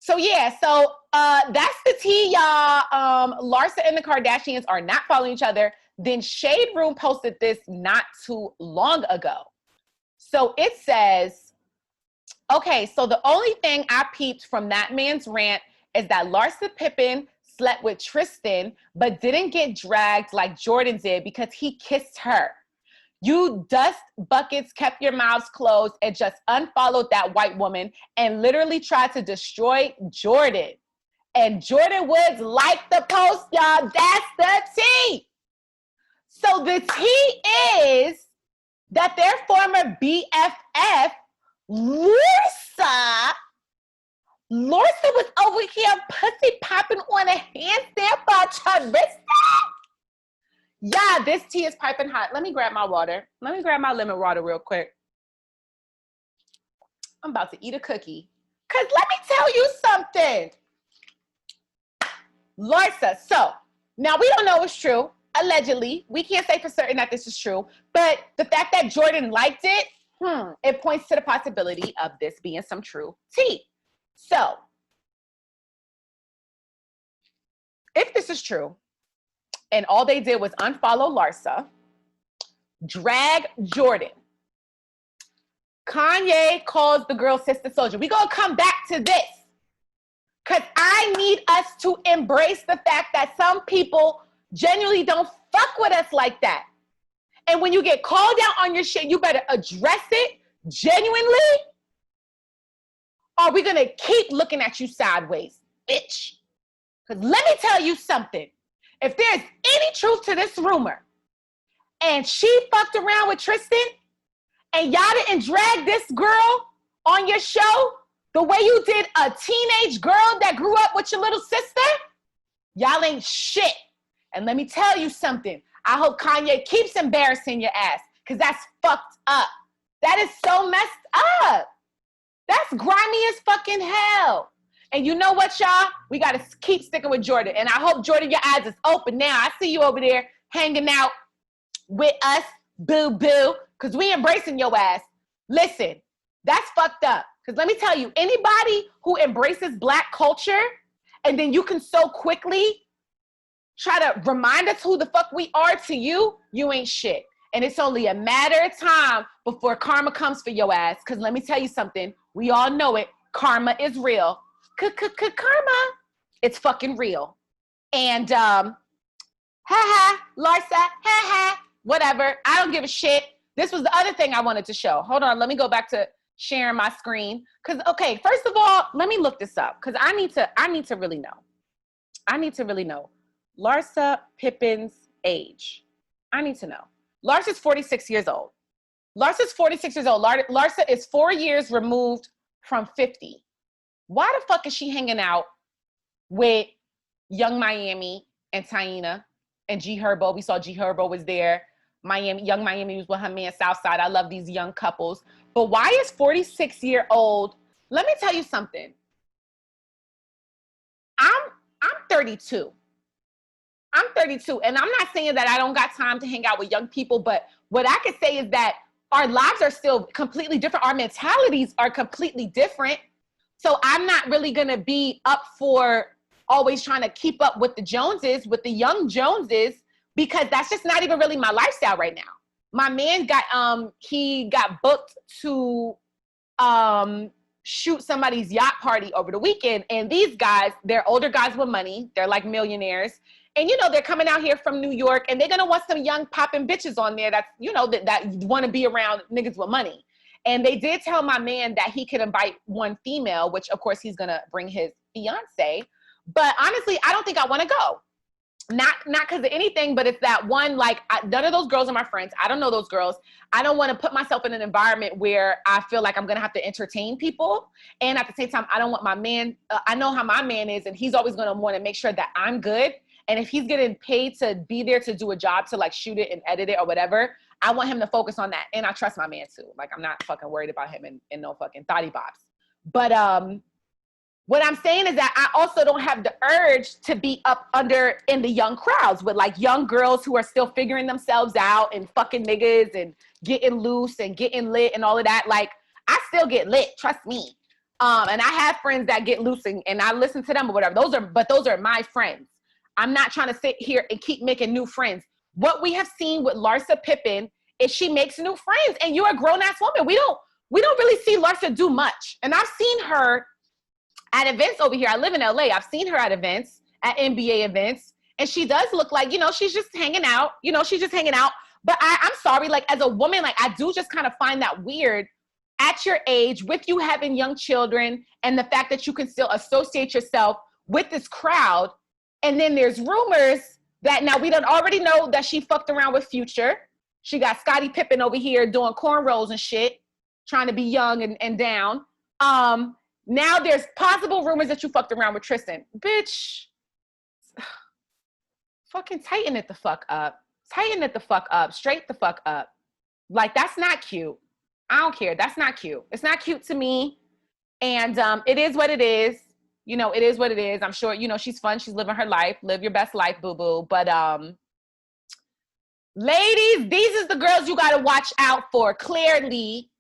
so that's the tea, y'all. Larsa and the Kardashians are not following each other. Then Shade Room posted this not too long ago. So it says, okay, so the only thing I peeped from that man's rant is that Larsa Pippen slept with Tristan, but didn't get dragged like Jordan did because he kissed her. You dust buckets kept your mouths closed and just unfollowed that white woman and literally tried to destroy Jordan. And Jordan Woods liked the post, y'all. That's the tea. So the tea is that their former BFF, Larsa was over here pussy popping on a handstand for Tristan. Yeah, this tea is piping hot. Let me grab my water. Let me grab my lemon water real quick. I'm about to eat a cookie. Because let me tell you something. Larsa, so now we don't know it's true. Allegedly. We can't say for certain that this is true. But the fact that Jordan liked it, it points to the possibility of this being some true tea. So, if this is true, and all they did was unfollow Larsa, drag Jordan, Kanye calls the girl Sista Soulja. We're going to come back to this. Because I need us to embrace the fact that some people genuinely don't fuck with us like that. And when you get called out on your shit, you better address it genuinely. Or we're going to keep looking at you sideways, bitch. Because let me tell you something. If there's any truth to this rumor, and she fucked around with Tristan, and y'all didn't drag this girl on your show the way you did a teenage girl that grew up with your little sister, y'all ain't shit. And let me tell you something. I hope Kanye keeps embarrassing your ass, because that's fucked up. That is so messed up. That's grimy as fucking hell. And you know what, y'all? We got to keep sticking with Jordan. And I hope, Jordan, your eyes is open now. I see you over there hanging out with us, boo-boo, because we embracing your ass. Listen, that's fucked up. Because let me tell you, anybody who embraces Black culture and then you can so quickly try to remind us who the fuck we are to you, you ain't shit. And it's only a matter of time before karma comes for your ass. Because let me tell you something. We all know it. Karma is real. Karma. It's fucking real. And, Larsa, whatever. I don't give a shit. This was the other thing I wanted to show. Hold on. Let me go back to sharing my screen. Because, okay, first of all, let me look this up. Because I need to really know. I need to really know. Larsa Pippen's age. I need to know. Larsa's 46 years old. Larsa's 46 years old. Larsa is 4 years removed from 50. Why the fuck is she hanging out with Young Miami and Taina and G Herbo? We saw G Herbo was there. Young Miami was with her man Southside. I love these young couples. But why is 46-year-old? Let me tell you something. I'm 32. I'm 32, and I'm not saying that I don't got time to hang out with young people, but what I could say is that our lives are still completely different. Our mentalities are completely different. So I'm not really gonna be up for always trying to keep up with the Joneses, with the young Joneses, because that's just not even really my lifestyle right now. My man he got booked to shoot somebody's yacht party over the weekend, and these guys, they're older guys with money. They're like millionaires. And, you know, they're coming out here from New York, and they're going to want some young popping bitches on there that's, you know, that want to be around niggas with money. And they did tell my man that he could invite one female, which, of course, he's going to bring his fiance. But honestly, I don't think I want to go. Not because of anything, but it's that one, like, none of those girls are my friends. I don't know those girls. I don't want to put myself in an environment where I feel like I'm going to have to entertain people. And at the same time, I don't want my man, I know how my man is, and he's always going to want to make sure that I'm good. And if he's getting paid to be there to do a job, to like shoot it and edit it or whatever, I want him to focus on that. And I trust my man too. Like, I'm not fucking worried about him and no fucking thotty bops. But what I'm saying is that I also don't have the urge to be up under in the young crowds with like young girls who are still figuring themselves out and fucking niggas and getting loose and getting lit and all of that. Like, I still get lit, trust me. And I have friends that get loose and I listen to them or whatever. Those are my friends. I'm not trying to sit here and keep making new friends. What we have seen with Larsa Pippen is she makes new friends, and you're a grown-ass woman. We don't really see Larsa do much. And I've seen her at events over here. I live in LA. I've seen her at events, at NBA events, and she does look like, you know, she's just hanging out. You know, she's just hanging out. But I'm sorry, like, as a woman, like, I do just kind of find that weird at your age, with you having young children, and the fact that you can still associate yourself with this crowd. And then there's rumors that now we don't already know that she fucked around with Future. She got Scottie Pippen over here doing cornrows and shit, trying to be young and down. Now there's possible rumors that you fucked around with Tristan. Bitch, fucking tighten it the fuck up. Tighten it the fuck up. Straight the fuck up. Like, that's not cute. I don't care. That's not cute. It's not cute to me. And it is what it is. You know, it is what it is. I'm sure, you know, she's fun. She's living her life. Live your best life, boo-boo. But ladies, these is the girls you got to watch out for. Clearly,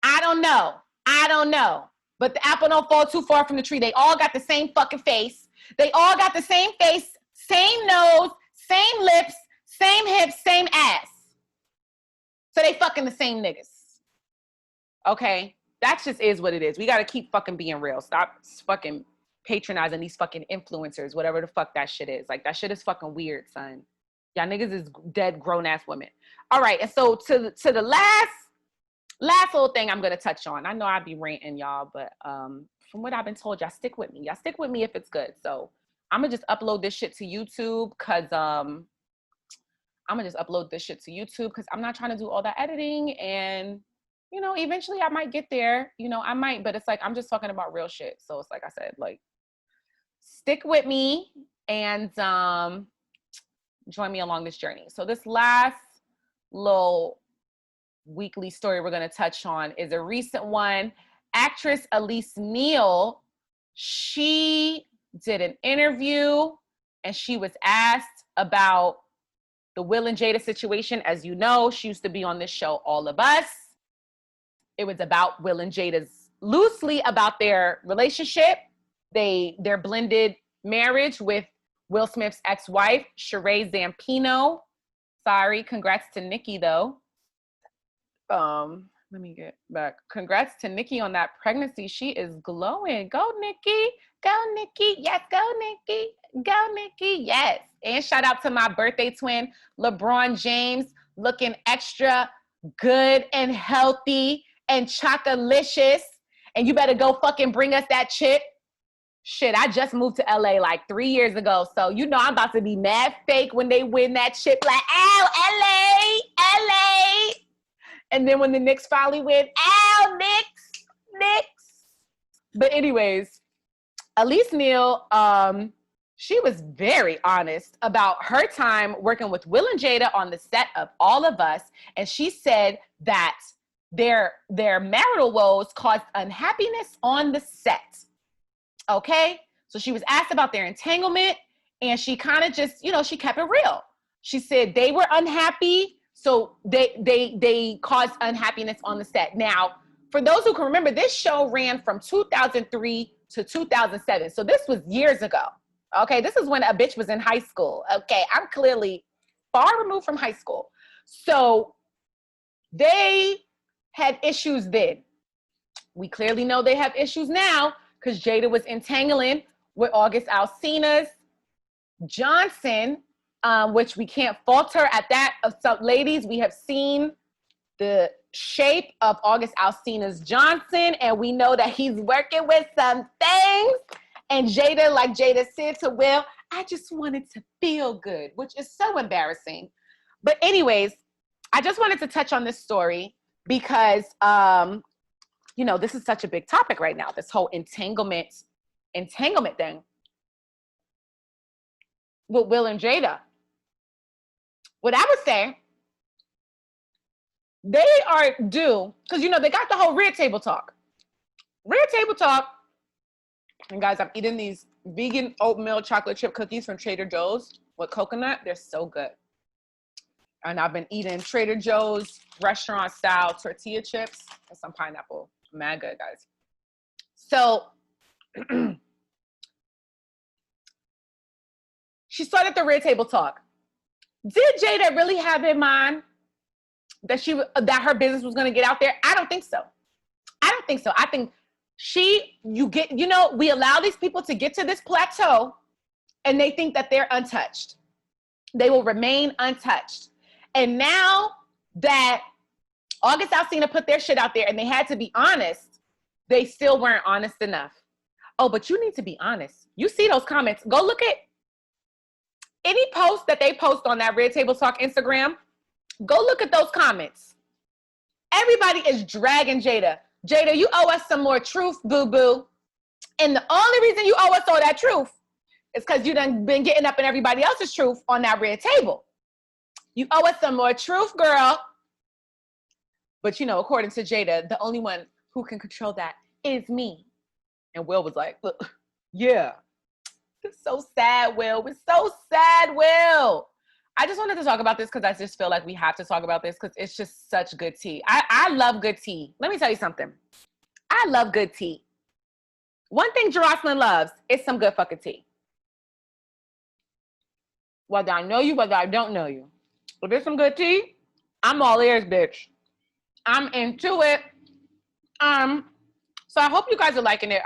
I don't know. But the apple don't fall too far from the tree. They all got the same fucking face. They all got the same face, same nose, same lips, same hips, same ass. So they fucking the same niggas. Okay? That just is what it is. We got to keep fucking being real. Stop fucking patronizing these fucking influencers, whatever the fuck that shit is. Like, that shit is fucking weird, son. Y'all niggas is dead grown-ass women. All right, and so to the last little thing I'm going to touch on. I know I be ranting, y'all, but from what I've been told, y'all stick with me. Y'all stick with me if it's good. So I'm going to just upload this shit to YouTube because I'm not trying to do all that editing. And, you know, eventually I might get there. You know, I might, but it's like, I'm just talking about real shit. So it's like I said, like, stick with me and join me along this journey. So this last little weekly story we're going to touch on is a recent one. Actress Elise Neal, she did an interview and she was asked about the Will and Jada situation. As you know, she used to be on this show, All of Us. It was about Will and Jada's, loosely about their relationship, their blended marriage with Will Smith's ex-wife, Sheree Zampino. Sorry, congrats to Nikki though. Let me get back. Congrats to Nikki on that pregnancy. She is glowing. Go, Nikki. Go, Nikki. Yes, go, Nikki. Go, Nikki. Yes. And shout out to my birthday twin, LeBron James, looking extra good and healthy and chocolicious. And you better go fucking bring us that chip. Shit, I just moved to LA like 3 years ago. So, you know, I'm about to be mad fake when they win that chip. Like, ow, LA. And then when the Knicks finally win, ow, Knicks. But anyways, Elise Neal, she was very honest about her time working with Will and Jada on the set of All of Us. And she said that their marital woes caused unhappiness on the set. Okay? So she was asked about their entanglement and she kind of just, you know, she kept it real. She said they were unhappy. So they caused unhappiness on the set. Now, for those who can remember, this show ran from 2003 to 2007. So this was years ago. Okay, this is when a bitch was in high school. Okay, I'm clearly far removed from high school. So they had issues then. We clearly know they have issues now because Jada was entangling with August Alsina's Johnson, which we can't fault her at that. So ladies, we have seen the shape of August Alsina's Johnson, and we know that he's working with some things. And Jada, like Jada said to Will, I just wanted to feel good, which is so embarrassing. But anyways, I just wanted to touch on this story because, you know, this is such a big topic right now, this whole entanglement thing with Will and Jada. What I would say, they are due, because, you know, they got the whole Red Table Talk. Red Table Talk, and guys, I'm eating these vegan oatmeal chocolate chip cookies from Trader Joe's with coconut. They're so good. And I've been eating Trader Joe's restaurant style tortilla chips and some pineapple. Mad good, guys. So she started the Red Table Talk. Did Jada really have in mind that her business was going to get out there? I don't think so. I think we allow these people to get to this plateau and they think that they're untouched. They will remain untouched. And now that August Alsina put their shit out there and they had to be honest, they still weren't honest enough. Oh, but you need to be honest. You see those comments. Go look at any post that they post on that Red Table Talk Instagram. Go look at those comments. Everybody is dragging Jada. Jada, you owe us some more truth, boo-boo. And the only reason you owe us all that truth is because you done been getting up in everybody else's truth on that red table. You owe us some more truth, girl. But, you know, according to Jada, the only one who can control that is me. And Will was like, look, yeah. It's so sad, Will. It's so sad, Will. I just wanted to talk about this because I just feel like we have to talk about this because it's just such good tea. I love good tea. Let me tell you something. I love good tea. One thing Jocelyn loves is some good fucking tea. Whether I know you, whether I don't know you. If there's some good tea, I'm all ears, bitch. I'm into it. So I hope you guys are liking it.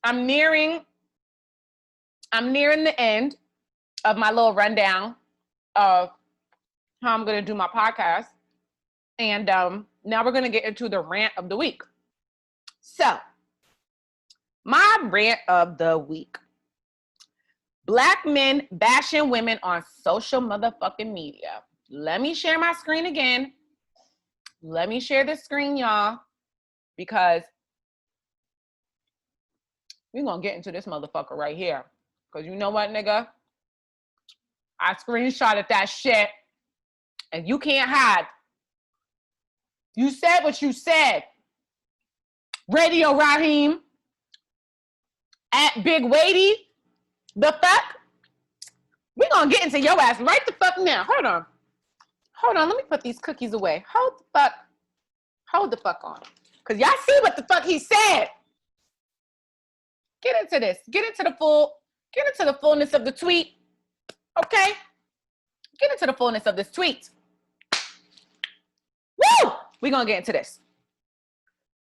I'm nearing the end of my little rundown of how I'm gonna do my podcast. And now we're gonna get into the rant of the week. So, my rant of the week. Black men bashing women on social motherfucking media. Let me share my screen again. Let me share the screen, y'all, because we're gonna get into this motherfucker right here. Because you know what, nigga? I screenshotted that shit, and you can't hide. You said what you said. Radio Raheem at Big Weighty. The fuck? We're gonna get into your ass right the fuck now. Hold on, let me put these cookies away. Hold the fuck on. Cause y'all see what the fuck he said. Get into this. Get into the fullness of the tweet. Okay? Get into the fullness of this tweet. Woo! We're gonna get into this.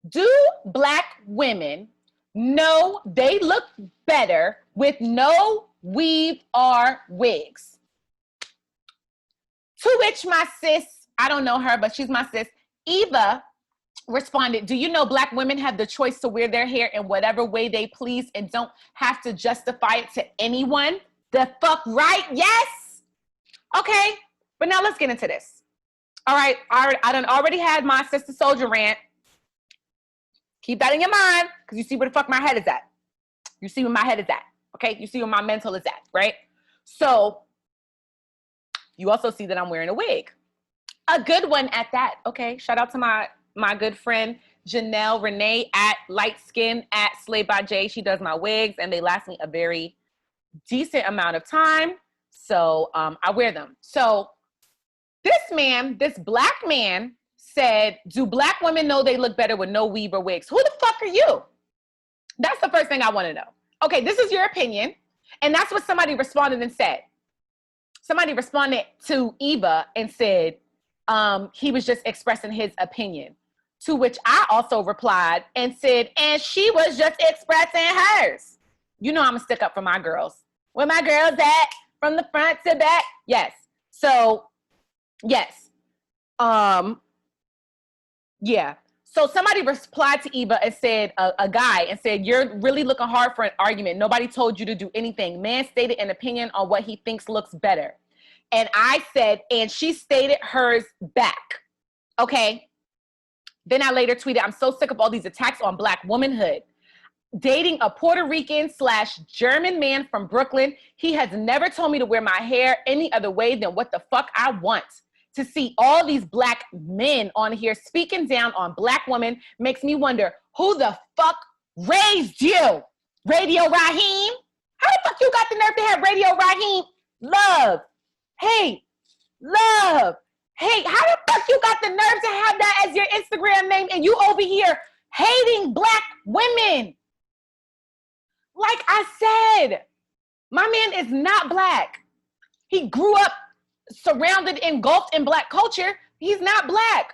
Do Black women know they look better with no weave or wigs? To which my sis, I don't know her, but she's my sis, Eva, responded, do you know Black women have the choice to wear their hair in whatever way they please and don't have to justify it to anyone? The fuck right? Yes? Okay, but now let's get into this. All right, I done already had my Sista Soulja rant. Keep that in your mind, because you see where the fuck my head is at. You see where my head is at, okay? You see where my mental is at, right? So, you also see that I'm wearing a wig. A good one at that, okay? Shout out to my good friend, Janelle Renee at Light Skin at Slay by J. She does my wigs, and they last me a very decent amount of time. So, I wear them. So, this Black man said, do Black women know they look better with no weave or wigs? Who the fuck are you? That's the first thing I want to know. Okay, this is your opinion. And that's what somebody responded and said. Somebody responded to Eva and said he was just expressing his opinion. To which I also replied and said, and she was just expressing hers. You know I'm going to stick up for my girls. Where my girls at? From the front to back? Yes. So, yes. Yeah. So somebody replied to Eva and said, a guy, and said, you're really looking hard for an argument. Nobody told you to do anything. Man stated an opinion on what he thinks looks better. And I said, and she stated hers back. Okay. Then I later tweeted, I'm so sick of all these attacks on Black womanhood. Dating a Puerto Rican / German man from Brooklyn, he has never told me to wear my hair any other way than what the fuck I want. To see all these Black men on here speaking down on Black women makes me wonder, who the fuck raised you? Radio Raheem? How the fuck you got the nerve to have Radio Raheem? Love. Hey, love. Hey, how the fuck you got the nerve to have that as your Instagram name and you over here hating Black women? Like I said, my man is not Black. He grew up surrounded, engulfed in Black culture. He's not Black,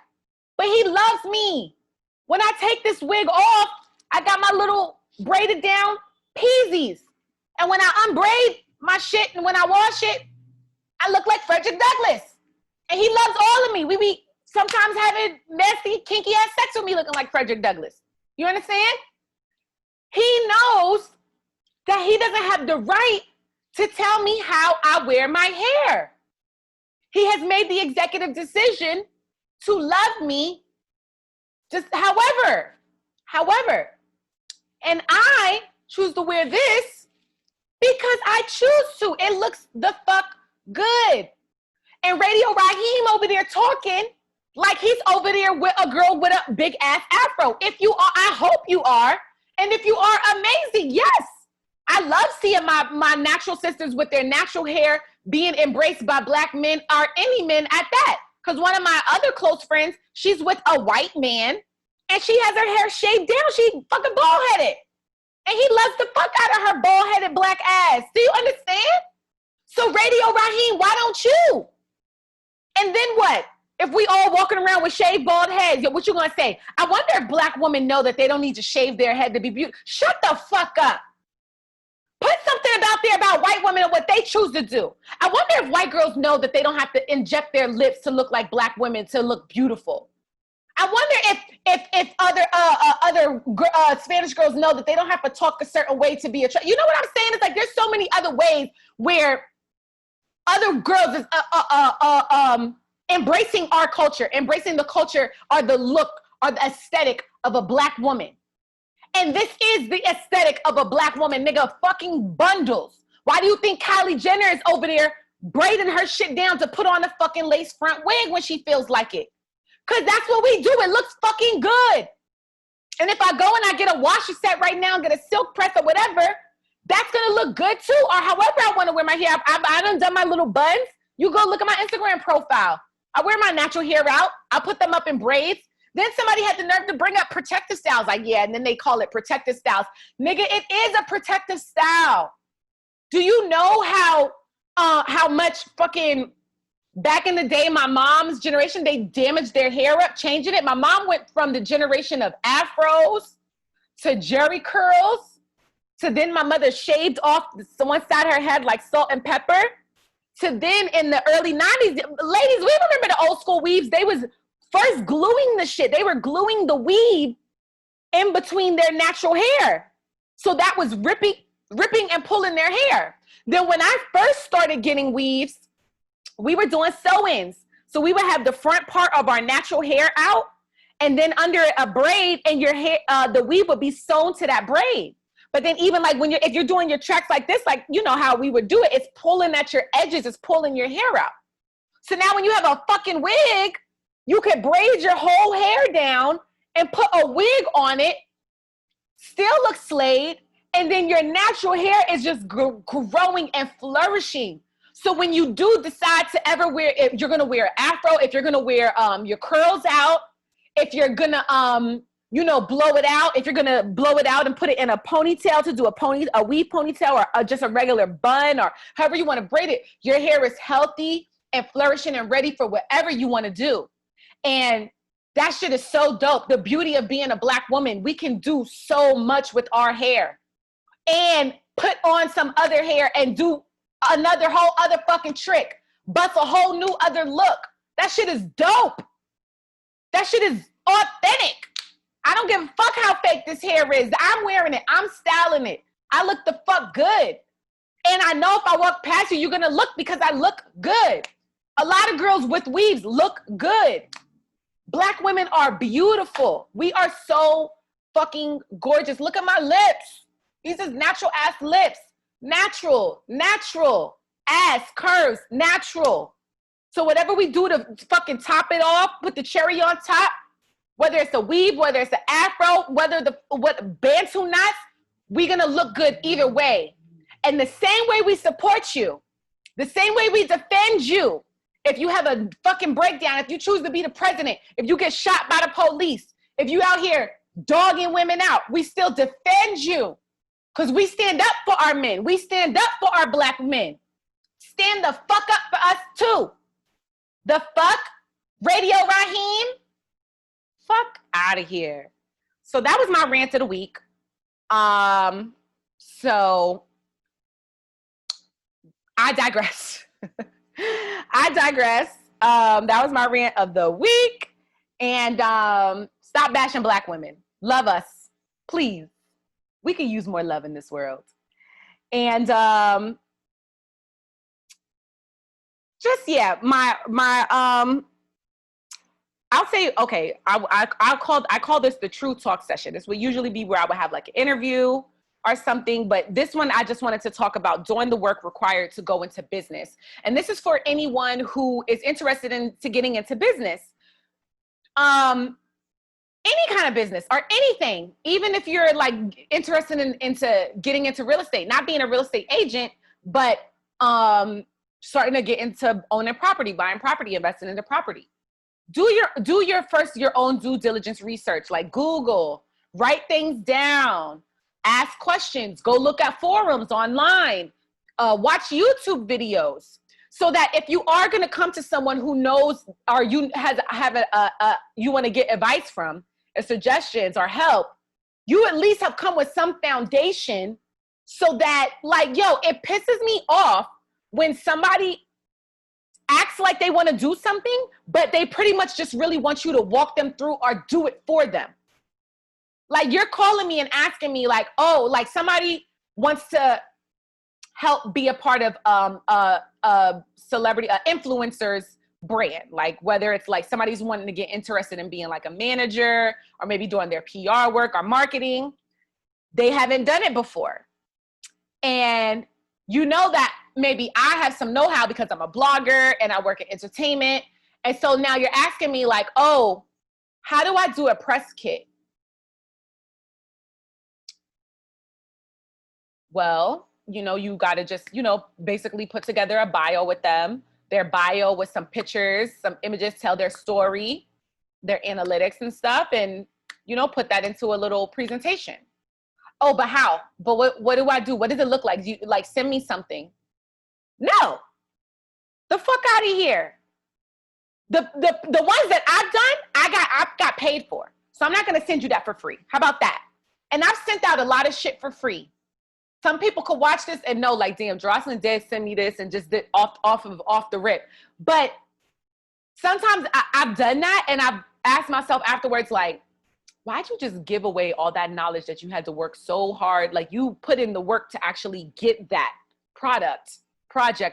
but he loves me. When I take this wig off, I got my little braided down peasies. And when I unbraid my shit and when I wash it, I look like Frederick Douglass. And he loves all of me. We be sometimes having nasty, kinky ass sex with me looking like Frederick Douglass. You understand? He knows that he doesn't have the right to tell me how I wear my hair. He has made the executive decision to love me just however. And I choose to wear this because I choose to. It looks the fuck good. And Radio Raheem over there talking like he's over there with a girl with a big ass afro. If you are, I hope you are. And if you are, amazing, yes. I love seeing my natural sisters with their natural hair being embraced by Black men or any men at that. Because one of my other close friends, she's with a white man and she has her hair shaved down. She fucking bald-headed. And he loves the fuck out of her bald-headed Black ass. Do you understand? So Radio Raheem, why don't you? And then what? If we all walking around with shaved bald heads, yo, what you gonna say? I wonder if black women know that they don't need to shave their head to be beautiful. Shut the fuck up. Put something out there about white women and what they choose to do. I wonder if white girls know that they don't have to inject their lips to look like black women to look beautiful. I wonder if other Spanish girls know that they don't have to talk a certain way to be attractive. You know what I'm saying? It's like there's so many other ways where other girls is embracing our culture, embracing the culture or the look or the aesthetic of a black woman. And this is the aesthetic of a black woman, nigga, fucking bundles. Why do you think Kylie Jenner is over there braiding her shit down to put on a fucking lace front wig when she feels like it? Because that's what we do. It looks fucking good. And if I go and I get a washi set right now and get a silk press or whatever, that's going to look good too. Or however I want to wear my hair. I done my little buns. You go look at my Instagram profile. I wear my natural hair out. I put them up in braids. Then somebody had the nerve to bring up protective styles. Like, yeah, and then they call it protective styles. Nigga, it is a protective style. Do you know how much fucking back in the day, my mom's generation, they damaged their hair up, changing it. My mom went from the generation of afros to jerry curls to then my mother shaved off one side of her head like salt and pepper to then in the early 90s. Ladies, we remember the old school weaves. They was first gluing the shit. They were gluing the weave in between their natural hair. So that was ripping and pulling their hair. Then when I first started getting weaves, we were doing sew-ins. So we would have the front part of our natural hair out and then under a braid and your hair, the weave would be sewn to that braid. But then even like if you're doing your tracks like this, like, you know how we would do it, it's pulling at your edges, it's pulling your hair out. So now when you have a fucking wig, you could braid your whole hair down and put a wig on it, still look slayed, and then your natural hair is just growing and flourishing. So when you do decide to ever wear, if you're gonna wear afro, if you're gonna wear your curls out, if you're gonna blow it out, if you're gonna blow it out and put it in a ponytail to do a weave ponytail or just a regular bun or however you want to braid it, your hair is healthy and flourishing and ready for whatever you want to do. And that shit is so dope. The beauty of being a black woman, we can do so much with our hair and put on some other hair and do another whole other fucking trick, bust a whole new other look. That shit is dope. That shit is authentic. I don't give a fuck how fake this hair is. I'm wearing it. I'm styling it. I look the fuck good. And I know if I walk past you, you're gonna look because I look good. A lot of girls with weaves look good. Black women are beautiful. We are so fucking gorgeous. Look at my lips. These is natural ass lips. Natural ass curves, natural. So whatever we do to fucking top it off, put the cherry on top, whether it's a weave, whether it's an afro, what Bantu knots, we're gonna look good either way. And the same way we support you, the same way we defend you, if you have a fucking breakdown, if you choose to be the president, if you get shot by the police, if you out here dogging women out, we still defend you. Because we stand up for our men. We stand up for our black men. Stand the fuck up for us too. The fuck? Radio Raheem? Fuck out of here. So that was my rant of the week. So I digress. That was my rant of the week. And stop bashing black women. Love us, please. We could use more love in this world. And I'll say, okay, I call this the true talk session. This would usually be where I would have like an interview or something, but this one I just wanted to talk about doing the work required to go into business. And this is for anyone who is interested in getting into business. Any kind of business or anything, even if you're like interested into getting into real estate, not being a real estate agent, but starting to get into owning property, buying property, investing into property. Do your own due diligence research, like Google, write things down, ask questions, go look at forums online, watch YouTube videos. So that if you are going to come to someone who knows, or you you want to get advice from, or suggestions or help, you at least have come with some foundation, so that, like, yo, it pisses me off when somebody acts like they want to do something, but they pretty much just really want you to walk them through or do it for them. Like, you're calling me and asking me, like, oh, like somebody wants to help be a part of a celebrity, influencer's brand. Like, whether it's like somebody's wanting to get interested in being like a manager, or maybe doing their PR work or marketing. They haven't done it before. And you know that maybe I have some know-how because I'm a blogger and I work in entertainment. And so now you're asking me, like, oh, how do I do a press kit? Well, you know, you got to just, you know, basically put together a bio with them, their bio with some pictures, some images, tell their story, their analytics and stuff, and, you know, put that into a little presentation. Oh, but how? But what do I do? What does it look like? Do you, like, send me something? No. The fuck out of here. The ones that I've done, I've got paid for. So I'm not going to send you that for free. How about that? And I've sent out a lot of shit for free. Some people could watch this and know, like, damn, Jocelyn did send me this and just did off the rip. But sometimes I've done that, and I've asked myself afterwards, like, why'd you just give away all that knowledge that you had to work so hard? Like, you put in the work to actually get that project,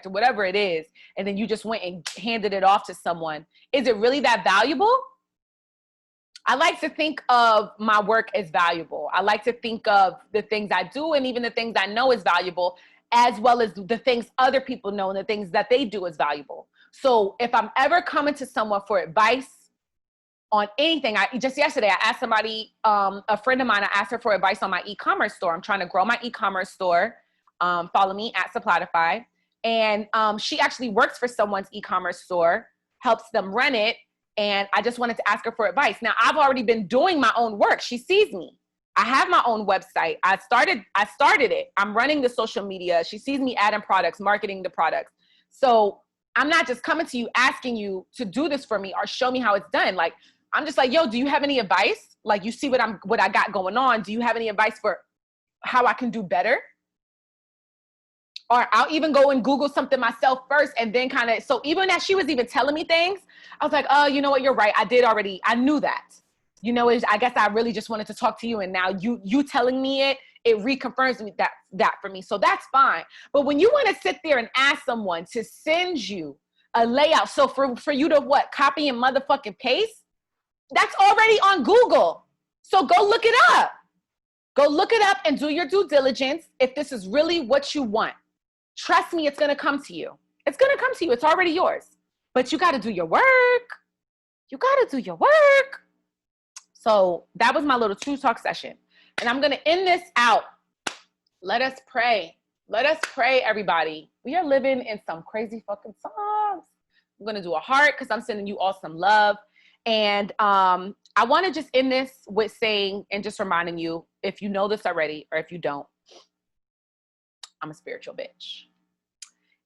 or whatever it is, and then you just went and handed it off to someone. Is it really that valuable? I like to think of my work as valuable. I like to think of the things I do, and even the things I know is valuable, as well as the things other people know and the things that they do is valuable. So if I'm ever coming to someone for advice on anything, just yesterday, I asked somebody, a friend of mine, I asked her for advice on my e-commerce store. I'm trying to grow my e-commerce store. Follow me at Supplyify. And she actually works for someone's e-commerce store, helps them run it. And I just wanted to ask her for advice. Now, I've already been doing my own work. She sees me. I have my own website. I started it. I'm running the social media. She sees me adding products, marketing the products. So I'm not just coming to you asking you to do this for me or show me how it's done. Like, I'm just like, yo, do you have any advice? Like, you see what I got going on. Do you have any advice for how I can do better? Or I'll even go and Google something myself first, and then kind of, so even as she was even telling me things, I was like, oh, you know what, you're right. I knew that. You know, I guess I really just wanted to talk to you, and now you telling me it reconfirms me that for me. So that's fine. But when you want to sit there and ask someone to send you a layout, so for you to what, copy and motherfucking paste, that's already on Google. So go look it up. Go look it up and do your due diligence if this is really what you want. Trust me, it's going to come to you. It's going to come to you. It's already yours. But you got to do your work. You got to do your work. So that was my little true talk session. And I'm going to end this out. Let us pray. Let us pray, everybody. We are living in some crazy fucking times. I'm going to do a heart because I'm sending you all some love. And I want to just end this with saying and just reminding you, if you know this already or if you don't, I'm a spiritual bitch.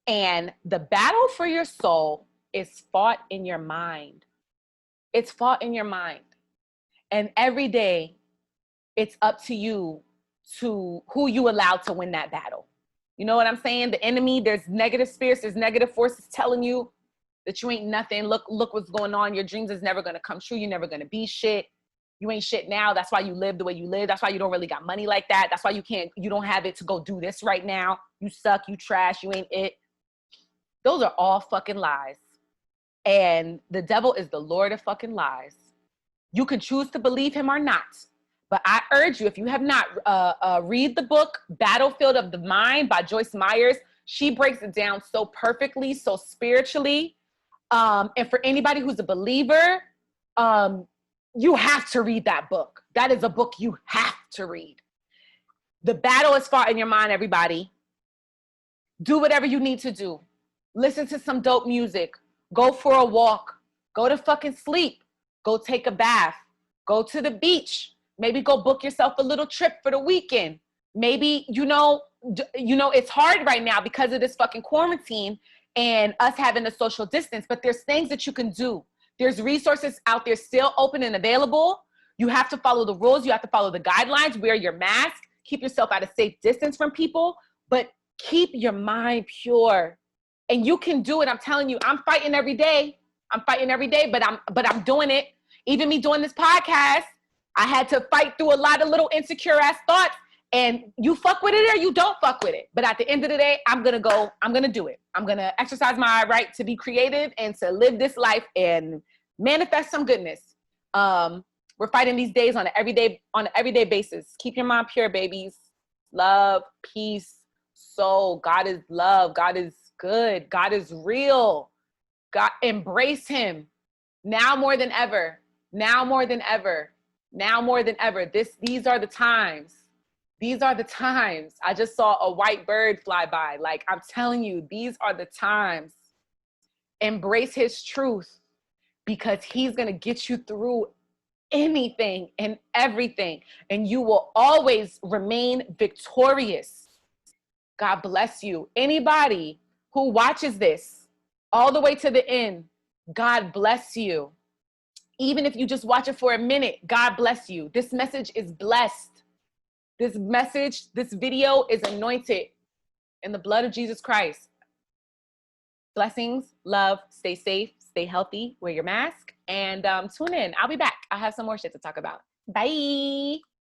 And the battle for your soul is fought in your mind. It's fought in your mind. And every day, it's up to you to who you allow to win that battle. You know what I'm saying? The enemy, there's negative spirits, there's negative forces telling you that you ain't nothing. Look what's going on. Your dreams is never going to come true. You're never going to be shit. You ain't shit now. That's why you live the way you live. That's why you don't really got money like that. That's why you don't have it to go do this right now. You suck, you trash, you ain't it. Those are all fucking lies. And the devil is the Lord of fucking lies. You can choose to believe him or not. But I urge you, if you have not, read the book, Battlefield of the Mind by Joyce Myers. She breaks it down so perfectly, so spiritually. And for anybody who's a believer, you have to read that book. That is a book you have to read. The battle is fought in your mind, everybody. Do whatever you need to do. Listen to some dope music. Go for a walk. Go to fucking sleep. Go take a bath. Go to the beach. Maybe go book yourself a little trip for the weekend. Maybe, you know, it's hard right now because of this fucking quarantine and us having the social distance, but there's things that you can do. There's resources out there still open and available. You have to follow the rules. You have to follow the guidelines. Wear your mask. Keep yourself at a safe distance from people, but keep your mind pure. And you can do it. I'm telling you, I'm fighting every day. I'm fighting every day, but I'm doing it. Even me doing this podcast, I had to fight through a lot of little insecure ass thoughts. And you fuck with it or you don't fuck with it. But at the end of the day, I'm going to do it. I'm going to exercise my right to be creative and to live this life and manifest some goodness. We're fighting these days on an everyday basis. Keep your mind pure, babies. Love, peace, soul. God is love. God is good. God is real. God, embrace him now more than ever. Now more than ever. Now more than ever. These are the times. These are the times. I just saw a white bird fly by. Like, I'm telling you, these are the times. Embrace his truth because he's going to get you through anything and everything. And you will always remain victorious. God bless you. Anybody who watches this all the way to the end, God bless you. Even if you just watch it for a minute, God bless you. This message is blessed. This message, this video is anointed in the blood of Jesus Christ. Blessings, love, stay safe, stay healthy, wear your mask, and tune in. I'll be back. I have some more shit to talk about. Bye.